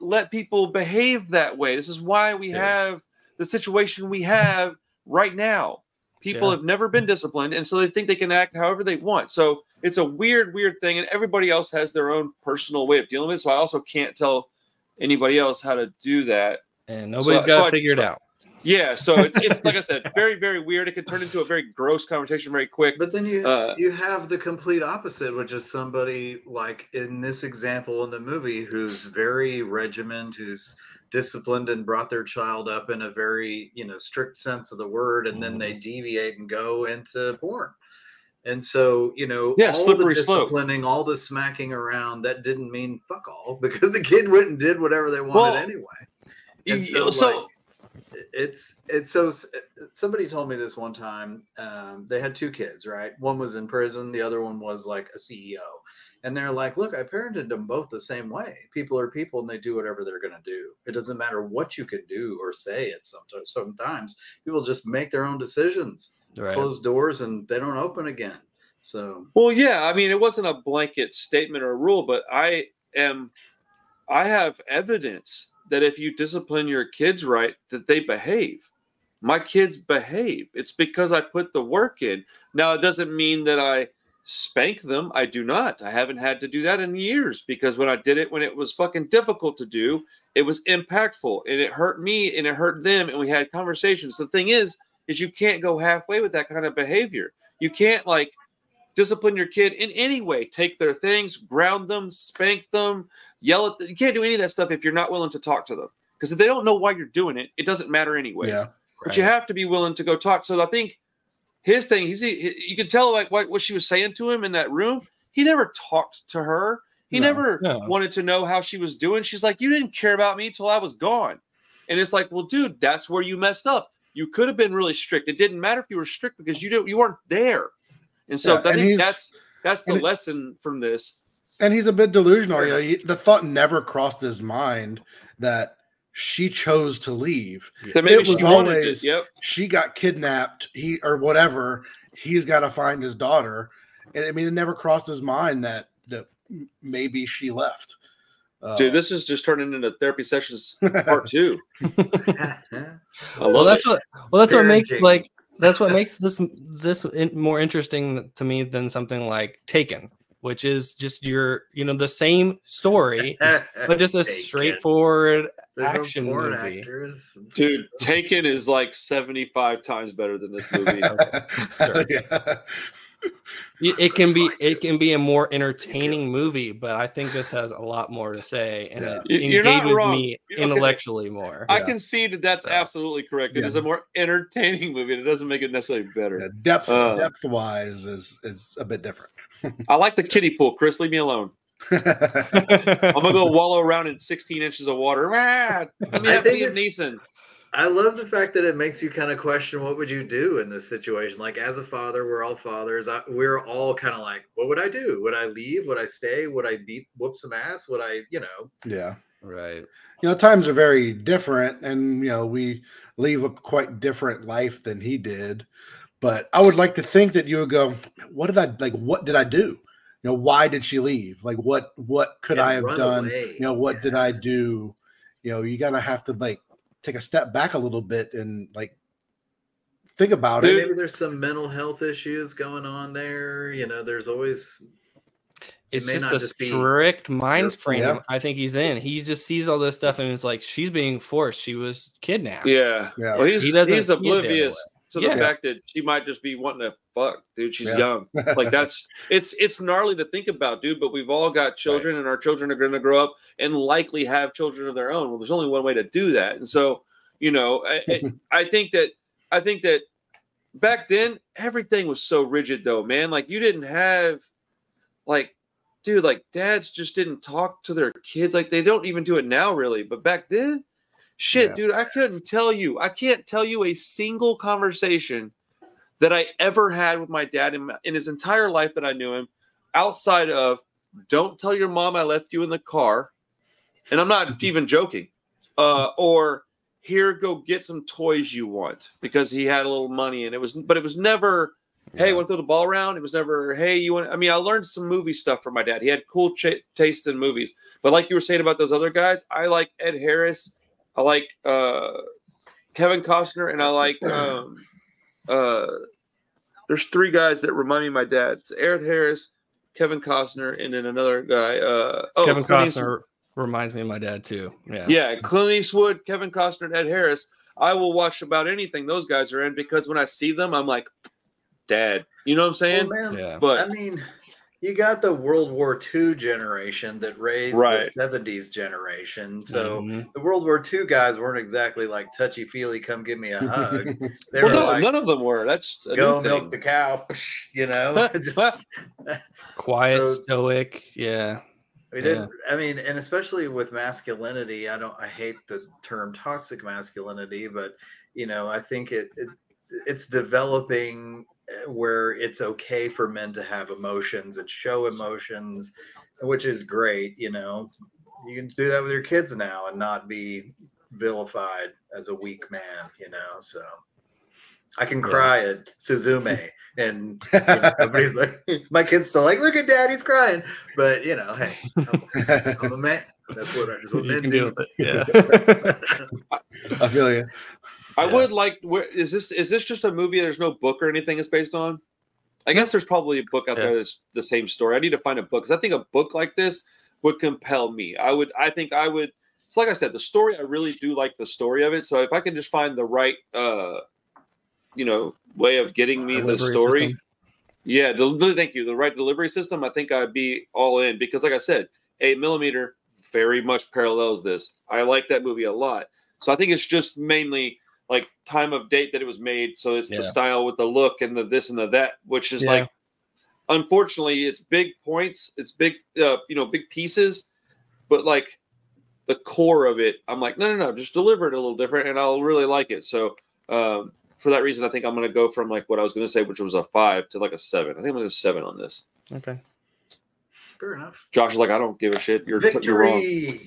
E: let people behave that way. This is why we have the situation we have right now. People have never been disciplined, and so they think they can act however they want. So it's a weird thing, and everybody else has their own personal way of dealing with it. So I also can't tell anybody else how to do that.
D: And nobody's got to figure it out.
E: Yeah, so it's like I said, very, very weird. It could turn into a very gross conversation very quick.
F: But then you have the complete opposite, which is somebody like in this example in the movie who's very regimented, who's disciplined and brought their child up in a very, you know, strict sense of the word, and then they deviate and go into porn. And so, you know, all the disciplining, all the smacking around, that didn't mean fuck all, because the kid went and did whatever they wanted anyway. And so it's so somebody told me this one time. They had two kids, right? One was in prison, the other one was like a CEO. And they're like, look, I parented them both the same way. People are people, and they do whatever they're going to do. It doesn't matter what you can do or say. Sometimes people just make their own decisions, close doors, and they don't open again. So,
E: well, yeah, I mean, it wasn't a blanket statement or a rule, but I have evidence that if you discipline your kids right, that they behave. My kids behave. It's because I put the work in. Now, it doesn't mean that I spank them. I do not. I haven't had to do that in years, because when I did it, when it was fucking difficult to do, it was impactful, and it hurt me and it hurt them, and we had conversations. The thing is you can't go halfway with that kind of behavior. You can't like discipline your kid in any way. Take their things, ground them, spank them, yell at them. You can't do any of that stuff if you're not willing to talk to them, because if they don't know why you're doing it, it doesn't matter anyways. But you have to be willing to go talk. So I think his thing, you could tell like what she was saying to him in that room. He never talked to her. He never wanted to know how she was doing. She's like, you didn't care about me till I was gone. And it's like, well, dude, that's where you messed up. You could have been really strict. It didn't matter if you were strict, because you weren't there. And so I think that's the lesson from this.
G: And he's a bit delusional. You know, the thought never crossed his mind that she chose to leave.
E: So maybe it was always
G: she got kidnapped, or whatever. He's got to find his daughter. And I mean, it never crossed his mind that maybe she left.
E: Dude, this is just turning into therapy sessions part 2.
D: That's what makes this more interesting to me than something like Taken, which is just the same story, but just a straightforward action movie.
E: Dude, Taken is like 75 times better than this movie.
D: It can be a more entertaining movie, but I think this has a lot more to say, and it engages me intellectually more.
E: I can see that's absolutely correct. It is a more entertaining movie, and it doesn't make it necessarily better.
G: Depth wise is a bit different.
E: I like the kiddie pool, Chris. Leave me alone. I'm gonna go wallow around in 16 inches of water. Let me have Liam Neeson.
F: I love the fact that it makes you kind of question, what would you do in this situation? Like, as a father, we're all fathers. We're all kind of like, what would I do? Would I leave? Would I stay? Would I whoop some ass? Would I,
G: Yeah.
D: Right.
G: Times are very different, and, we leave a quite different life than he did. But I would like to think that you would go, what did I do? Why did she leave? Like, what could I have done?
F: Away.
G: What did I do? You gotta have to take a step back a little bit and think about it.
F: Maybe there's some mental health issues going on there. There's always.
D: It's just a strict mind frame I think he's in. He just sees all this stuff and it's like, she's being forced. She was kidnapped.
E: Yeah. Well, he's oblivious to the fact that she might just be wanting to fuck, dude. She's young. Like it's gnarly to think about, dude, but we've all got children and our children are going to grow up and likely have children of their own. Well, there's only one way to do that. And so You know, I think that back then everything was so rigid though, man. Like you didn't have like, dude, like dads just didn't talk to their kids. Like they don't even do it now really. But back then, shit, dude, I can't tell you a single conversation that I ever had with my dad in his entire life that I knew him, outside of don't tell your mom I left you in the car. And I'm not even joking. Or here, go get some toys you want, because he had a little money, and it was never, hey, want to throw the ball around? It was never, hey, you want, I mean, I learned some movie stuff from my dad. He had cool taste in movies, but like you were saying about those other guys, I like Ed Harris. I like, Kevin Costner, and I like, there's three guys that remind me of my dad. It's Ed Harris, Kevin Costner, and then another guy.
D: Kevin Costner reminds me of my dad too.
E: Yeah, Clint Eastwood, Kevin Costner, and Ed Harris. I will watch about anything those guys are in, because when I see them, I'm like, Dad. You know what I'm saying?
F: Well, man,
D: yeah.
F: But I mean, you got the World War II generation that raised the 70s generation. So the World War II guys weren't exactly like touchy-feely, come give me a hug. They were like,
E: none of them were. That's a
F: go milk the cow, you know? Just,
D: quiet, stoic. Yeah.
F: We didn't, I mean, and especially with masculinity, I hate the term toxic masculinity, but, you know, I think it's developing where it's okay for men to have emotions and show emotions, which is great. You know, you can do that with your kids now and not be vilified as a weak man, you know? So I can cry at Suzume, and you know, everybody's like, my kid's still like, look at Daddy's crying. But you know, hey, I'm a man. That's what men do.
D: Yeah.
G: I feel you.
E: I would like. Is this just a movie? There's no book or anything it's based on. I guess there's probably a book out there that's the same story. I need to find a book, because I think a book like this would compel me. I think I would. It's like I said, the story. I really do like the story of it. So if I can just find the right, you know, way of getting me the story. System. Yeah, thank you. The right delivery system. I think I'd be all in, because, like I said, 8mm very much parallels this. I like that movie a lot. So I think it's just mainly like time of date that it was made. So it's the style with the look and the this and the that, which is like, unfortunately, it's big points. It's big, you know, big pieces, but like the core of it, I'm like, no, just deliver it a little different, and I'll really like it. So for that reason, I think I'm going to go from like what I was going to say, which was a 5, to like a 7. I think I'm going to go 7 on this.
D: Okay.
F: Fair enough.
E: Josh is like, I don't give a shit. You're wrong.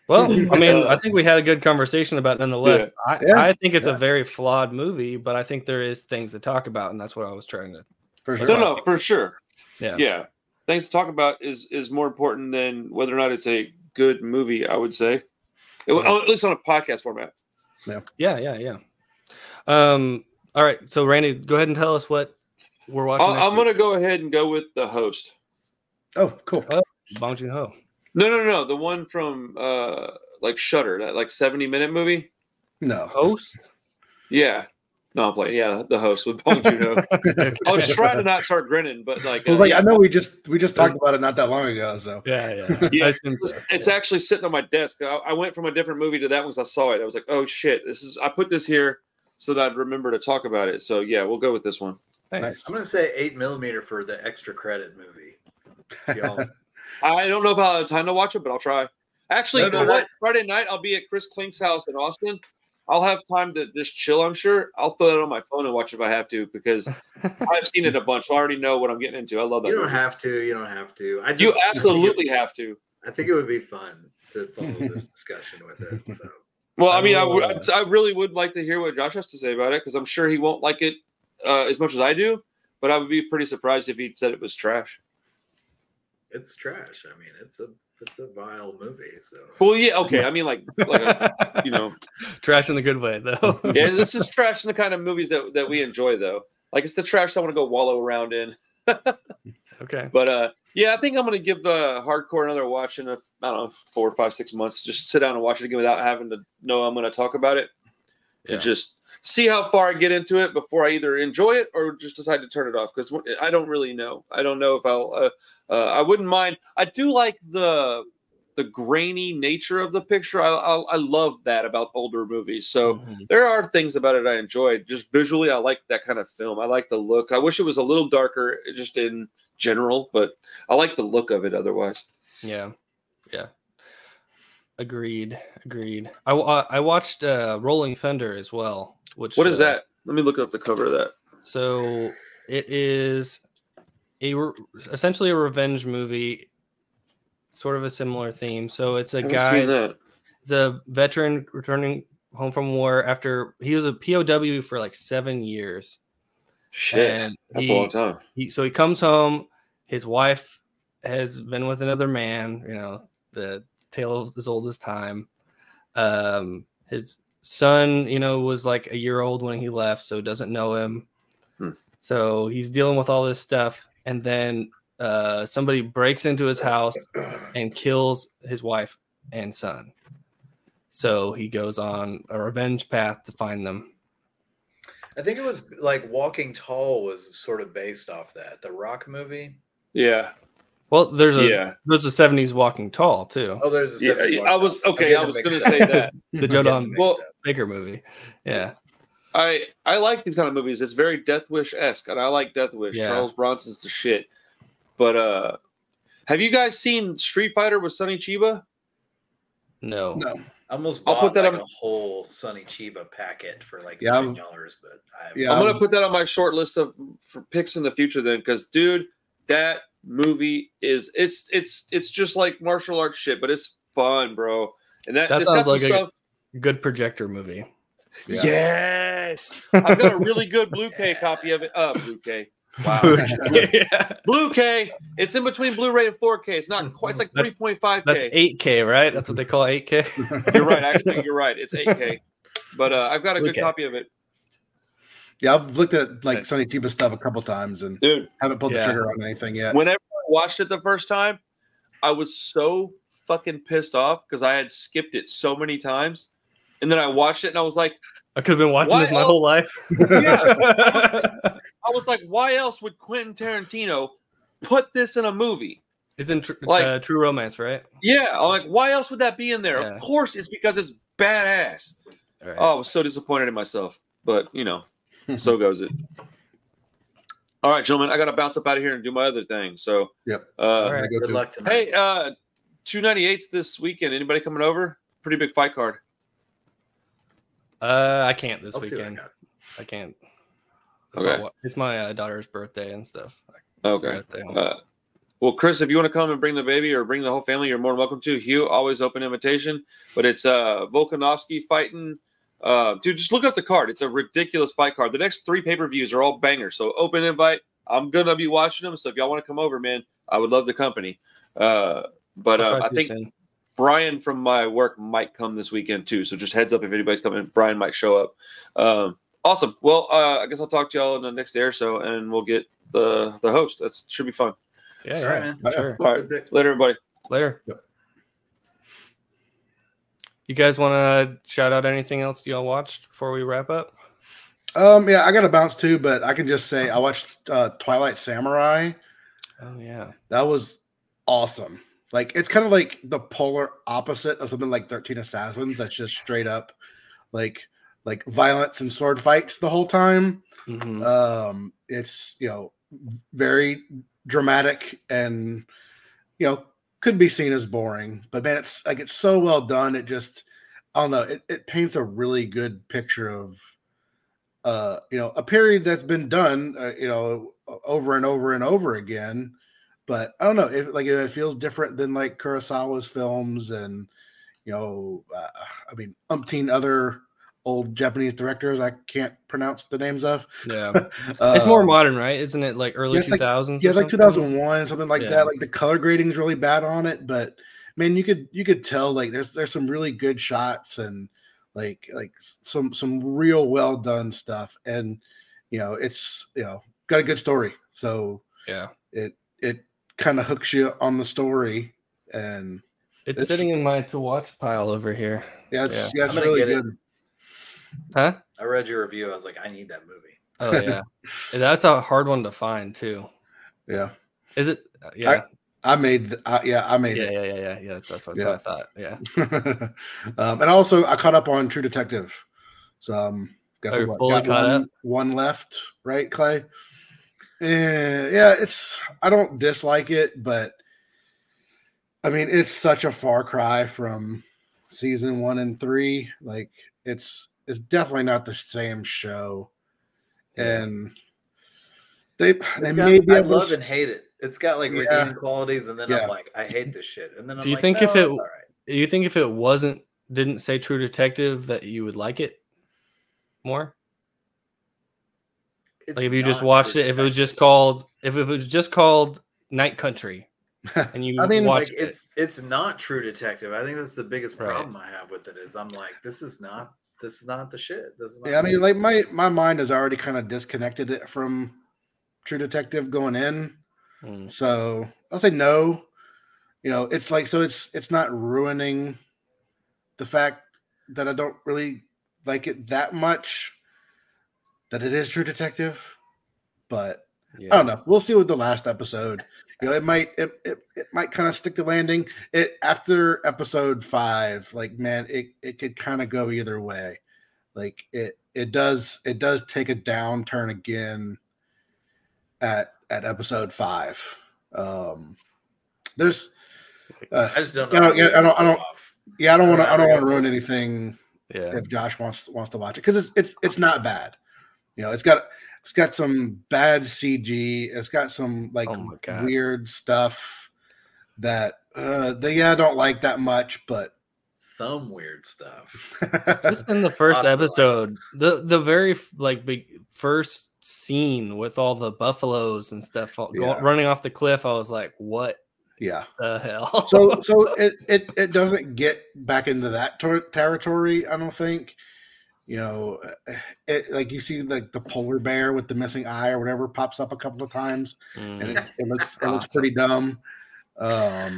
D: Well, I mean, I think we had a good conversation about it nonetheless. I think it's a very flawed movie, but I think there is things to talk about, and that's what I was trying to.
G: For sure.
E: No, for sure.
D: Yeah.
E: Things to talk about is more important than whether or not it's a good movie, I would say. At least on a podcast format.
D: Yeah. All right. So, Randy, go ahead and tell us what we're watching.
E: I'm going to go ahead and go with The Host.
G: Oh, cool.
D: Bong Joon-ho.
E: No. The one from like Shudder, that like 70-minute movie.
G: No.
D: Host?
E: Yeah. No, I'm playing. Yeah, The Host with Bong Joon-ho. I was trying to not start grinning, but like,
G: I know we just talked about it not that long ago. So
D: yeah.
E: It's actually sitting on my desk. I went from a different movie to that one because I saw it. I was like, oh shit, I put this here so that I'd remember to talk about it. So yeah, we'll go with this one.
D: Nice.
F: I'm gonna say 8mm for the extra credit movie. Y'all.
E: I don't know if I'll have time to watch it, but I'll try. Actually, you know what? Friday night I'll be at Chris Klink's house in Austin. I'll have time to just chill, I'm sure. I'll throw it on my phone and watch if I have to, because I've seen it a bunch. So I already know what I'm getting into. I love that.
F: You don't have to. You don't have to.
E: You absolutely have to.
F: I think it would be fun to follow this discussion with it. So.
E: Well, I mean, I really would like to hear what Josh has to say about it, because I'm sure he won't like it as much as I do. But I would be pretty surprised if he said it was trash.
F: It's trash. I mean, it's a vile movie. So.
E: Well, yeah, okay. I mean, like you know,
D: trash in the good way, though.
E: Yeah, this is trash in the kind of movies that we enjoy, though. Like, it's the trash I want to go wallow around in.
D: Okay.
E: But yeah, I think I'm going to give Hardcore another watch in 4, 5, 6 months. Just sit down and watch it again without having to know I'm going to talk about it, and just see how far I get into it before I either enjoy it or just decide to turn it off, because I don't really know. I don't know if I'll. I wouldn't mind. I do like the the grainy nature of the picture. I love that about older movies. So there are things about it I enjoyed. Just visually, I like that kind of film. I like the look. I wish it was a little darker, just in general, but I like the look of it otherwise.
D: Yeah. Agreed. I watched Rolling Thunder as well. Which
E: what is that? Let me look up the cover of that.
D: So it is essentially a revenge movie, sort of a similar theme. So it's a guy. It's a veteran returning home from war after he was a POW for like 7 years.
E: Shit, and that's a long time.
D: So he comes home. His wife has been with another man. You know, the tale of as old as time. His son, you know, was like a year old when he left, so doesn't know him. So he's dealing with all this stuff, and then somebody breaks into his house and kills his wife and son. So he goes on a revenge path to find them.
F: I think it was like Walking Tall was sort of based off that, the Rock movie.
E: Yeah.
D: Well, there's a 70s Walking Tall too.
F: Oh, there's a 70s
E: I was going to say that.
D: The Joe Baker movie. Yeah.
E: I like these kind of movies. It's very Death Wish-esque, and I like Death Wish. Yeah. Charles Bronson's the shit. But have you guys seen Street Fighter with Sonny Chiba?
D: No.
F: I almost bought put that on a whole Sonny Chiba packet for like $9, but I'm
E: gonna put that on my short list for picks in the future then, because dude, that movie is it's just like martial arts shit, but it's fun, bro. And that
D: sounds like a good projector movie.
E: Yeah. Yes, I've got a really good Blu-ray copy of it. Blu-ray. Wow. Blu-ray. It's in between Blu-ray and 4K. It's not quite. It's like 3.5K.
D: That's 8K, right? That's what they call 8K.
E: You're right. Actually, you're right. It's 8K. But I've got a good copy of it.
G: Yeah, I've looked at like Sonny Chiba stuff a couple times and haven't pulled the trigger on anything yet.
E: Whenever I watched it the first time, I was so fucking pissed off because I had skipped it so many times. And then I watched it and I was like,
D: I could have been watching this my whole life.
E: Yeah. I was like, why else would Quentin Tarantino put this in a movie?
D: It's in True Romance, right?
E: Yeah. I'm like, why else would that be in there? Yeah. Of course it's because it's badass. Right. Oh, I was so disappointed in myself. But, you know, so goes it. All right, gentlemen, I got to bounce up out of here and do my other thing. So,
F: all right, good luck tonight.
E: Hey, 298s this weekend. Anybody coming over? Pretty big fight card.
D: I can't this weekend. I can't.
E: Okay.
D: It's my daughter's birthday and stuff.
E: Okay. Well, Chris, if you want to come and bring the baby or bring the whole family, you're more than welcome to. Hugh, always open invitation. But it's Volkanovski fighting. Dude, just look up the card. It's a ridiculous fight card. The next 3 pay-per-views are all bangers. So open invite. I'm going to be watching them. So if y'all want to come over, man, I would love the company. But I think Brian from my work might come this weekend too. So just heads up if anybody's coming. Brian might show up. Awesome. Well, I guess I'll talk to y'all in the next day or so, and we'll get the host. That should be fun.
D: Yeah, right. Man.
E: Sure. All right. Later, everybody.
D: Later. Yep. You guys want to shout out anything else y'all watched before we wrap up?
G: Yeah, I got to bounce too, but I can just say I watched Twilight Samurai.
D: Oh yeah,
G: that was awesome. Like it's kind of like the polar opposite of something like 13 Assassins. That's just straight up like violence and sword fights the whole time.
D: Mm-hmm.
G: It's very dramatic and could be seen as boring, but man, it's so well done. It just, I don't know, it paints a really good picture of a period that's been done over and over and over again. But I don't know, it feels different than like Kurosawa's films and umpteen other old Japanese directors I can't pronounce the names of.
D: Yeah. It's more modern, right? Isn't it like early 2000s?
G: Yeah, like 2001, something like that. Like the color grading is really bad on it, but man, you could tell like there's some really good shots and like some real well done stuff, and it's got a good story. So
D: yeah,
G: it kind of hooks you on the story, and
D: it's sitting in my to watch pile over here.
G: Yeah, it's really good.
D: Huh?
F: I read your review. I was like, I need that movie.
D: Oh yeah, that's a hard one to find too.
G: Yeah.
D: Is it? Yeah.
G: I made it.
D: Yeah. That's what I thought. Yeah.
G: And also, I caught up on True Detective. So, guess
D: you're
G: what?
D: fully
G: Got
D: caught up?
G: one left, right, Clay? Yeah, I don't dislike it, but I mean, it's such a far cry from season 1 and 3. Like, it's definitely not the same show, and they may be
F: I
G: able
F: love
G: to.
F: and hate it. It's got like redeeming qualities, and then I'm like, I hate this shit, and then I'm
D: Do you
F: like,
D: think
F: no,
D: if it?
F: it's all right.
D: Do you think if it didn't say True Detective that you would like it more?
F: It's
D: Like if you just
F: not
D: watched
F: True
D: it, if it was
F: Detective.
D: just called Night Country, and you
F: I mean, like
D: watched it,
F: it's not True Detective. I think that's the biggest
D: Right.
F: problem I have with it is I'm like, this is not the shit. This is not
G: Yeah, I mean, like my mind has already kind of disconnected it from True Detective going in, so I'll say no. You know, it's like it's not ruining the fact that I don't really like it that much. That it is True Detective, but I don't know. We'll see with the last episode. You know, it might kind of stick the landing. It after episode 5, like man, it could kind of go either way. Like it does take a downturn again at episode 5. There's
F: I just don't know.
G: I don't want to ruin anything.
D: Yeah.
G: If Josh wants to watch it, because it's not bad. You know, it's got some bad CG. It's got some like weird stuff that they don't like that much, but
F: some weird stuff.
D: Just in the first episode, the very like big first scene with all the buffaloes and stuff running off the cliff, I was like, what?
G: Yeah.
D: The hell?
G: So it doesn't get back into that territory, I don't think. You know, like you see like the polar bear with the missing eye or whatever pops up a couple of times, and it looks pretty dumb. But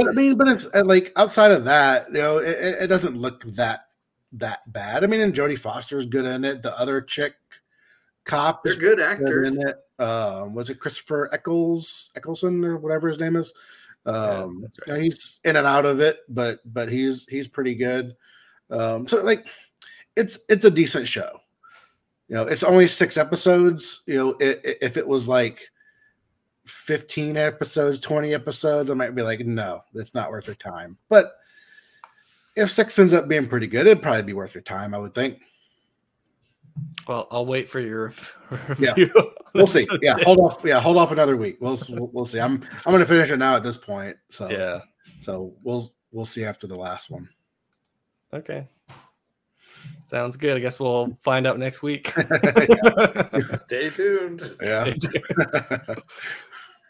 G: I mean, but it's like outside of that, you know, it doesn't look that bad. I mean, and Jodie Foster's good in it. The other chick cop
F: is good actors
G: in it. Was it Christopher Eccleston or whatever his name is? Right. He's in and out of it, but he's pretty good. So like. It's a decent show. You know, it's only 6 episodes. You know, if it was like 15 episodes, 20 episodes, I might be like, no, that's not worth your time. But if 6 ends up being pretty good, it'd probably be worth your time, I would think.
D: Well, I'll wait for your
G: review. Yeah, we'll see. Yeah, hold off another week. We'll see. I'm going to finish it now at this point. So
D: yeah.
G: So we'll see after the last one.
D: Okay. Sounds good. I guess we'll find out next week.
F: Stay tuned.
G: Yeah.
D: Stay tuned.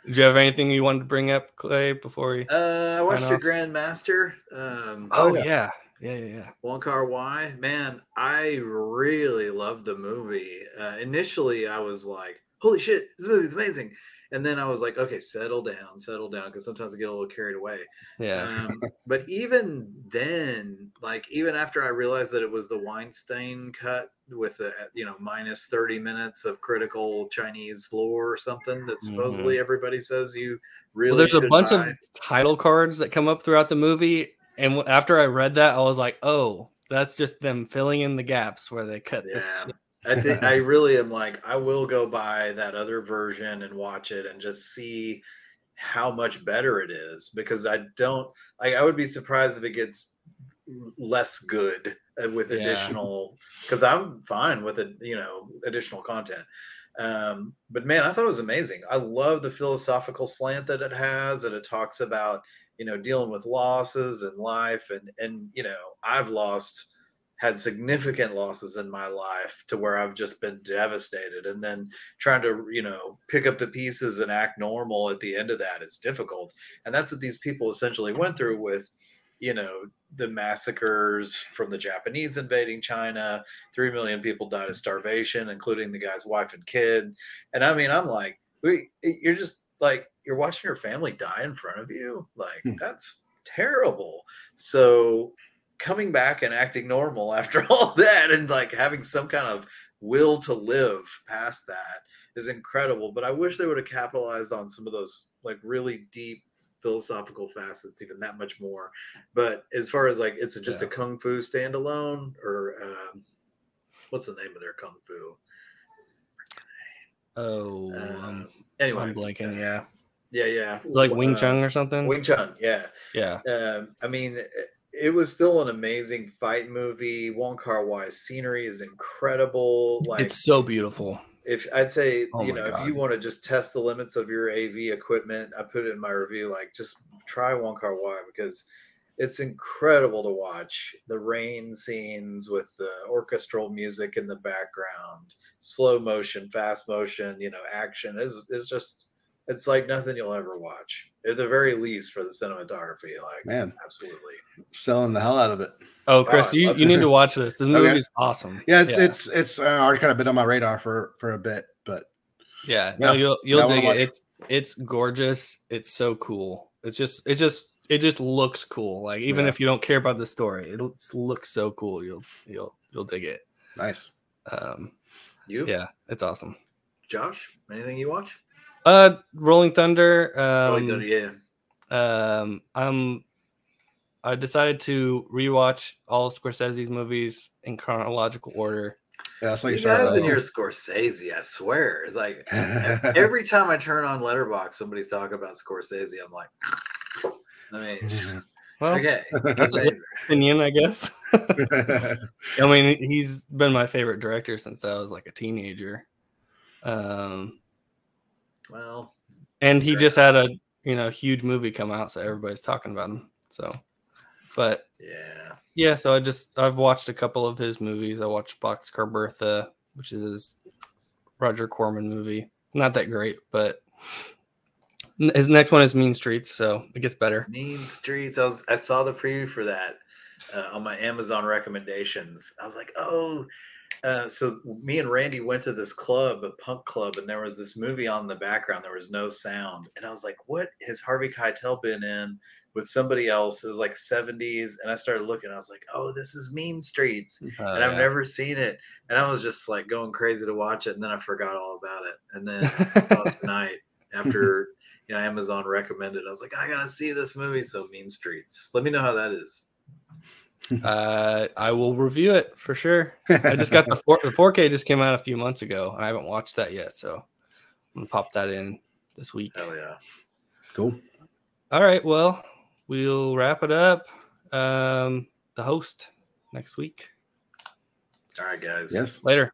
D: Did you have anything you wanted to bring up, Clay, before we?
F: I watched your Grandmaster.
D: Yeah.
F: Wong Kar-wai. Man, I really loved the movie. Initially, I was like, "Holy shit, this movie's amazing!" And then I was like, "Okay, settle down," because sometimes I get a little carried away.
D: Yeah.
F: But even then, like even after I realized that it was the Weinstein cut with a minus 30 minutes of critical Chinese lore or something that supposedly everybody says you really.
D: Well, there's a bunch
F: buy.
D: of title cards that come up throughout the movie, and after I read that, I was like, "Oh, that's just them filling in the gaps where they cut this shit."
F: I really am like, I will go buy that other version and watch it and just see how much better it is, because I would be surprised if it gets less good with additional, because I'm fine with it, additional content. But man, I thought it was amazing. I love the philosophical slant that it has, and it talks about, dealing with losses in life. And I've had significant losses in my life to where I've just been devastated, and then trying to, pick up the pieces and act normal at the end of that is difficult. And that's what these people essentially went through with, the massacres from the Japanese invading China. 3 million people died of starvation, including the guy's wife and kid. And I mean, I'm like, you're just like, you're watching your family die in front of you. Like, that's terrible. So coming back and acting normal after all that, and like having some kind of will to live past that, is incredible. But I wish they would have capitalized on some of those like really deep philosophical facets, even that much more. But as far as like it's just a kung fu standalone, or what's the name of their kung fu? Anyway,
D: I'm blanking. Yeah.
F: It's
D: like Wing Chun or something.
F: Wing Chun, yeah. I mean, it was still an amazing fight movie. Wong Kar-wai's scenery is incredible. Like,
D: it's so beautiful.
F: If I'd say, if you want to just test the limits of your AV equipment, I put it in my review, like just try Wong Kar-wai, because it's incredible to watch. The rain scenes with the orchestral music in the background, slow motion, fast motion, action is just, it's like nothing you'll ever watch. At the very least, for the cinematography, like,
G: man,
F: absolutely
G: selling the hell out of it.
D: Oh, Chris, you need to watch this. This movie is awesome.
G: Yeah, it's already kind of been on my radar for a bit, but
D: no, you'll dig it. It's gorgeous. It's so cool. It just looks cool. Like, even if you don't care about the story, it looks so cool. You'll dig it.
G: Nice.
F: Yeah,
D: it's awesome.
F: Josh, anything you watch?
D: Rolling Thunder. I decided to rewatch all of Scorsese's movies in chronological order.
G: Yeah, that's like
F: you guys in your Scorsese, I swear. It's like every time I turn on Letterboxd, somebody's talking about Scorsese. I'm like, I mean,
D: well,
F: okay,
D: that's an opinion, I guess. I mean, he's been my favorite director since I was like a teenager. And he just had a huge movie come out, so everybody's talking about him. So, but so I've watched a couple of his movies. I watched Boxcar Bertha, which is his Roger Corman movie. Not that great, but his next one is Mean Streets, so it gets better.
F: Mean Streets. I saw the preview for that on my Amazon recommendations. I was like, oh. So me and Randy went to this club, a punk club, and there was this movie on in the background. There was no sound. And I was like, what has Harvey Keitel been in with somebody else? It was like 70s. And I started looking. I was like, oh, this is Mean Streets. And I've never seen it. And I was just like going crazy to watch it. And then I forgot all about it. And then I saw it tonight after Amazon recommended. I was like, I got to see this movie. So Mean Streets. Let me know how that is.
D: I will review it for sure. I just got the 4K just came out a few months ago. I haven't watched that yet, so I'm gonna pop that in this week.
F: Oh yeah,
G: cool.
D: All right, well, we'll wrap it up. The host next week.
F: All right, guys.
G: Yes,
D: later.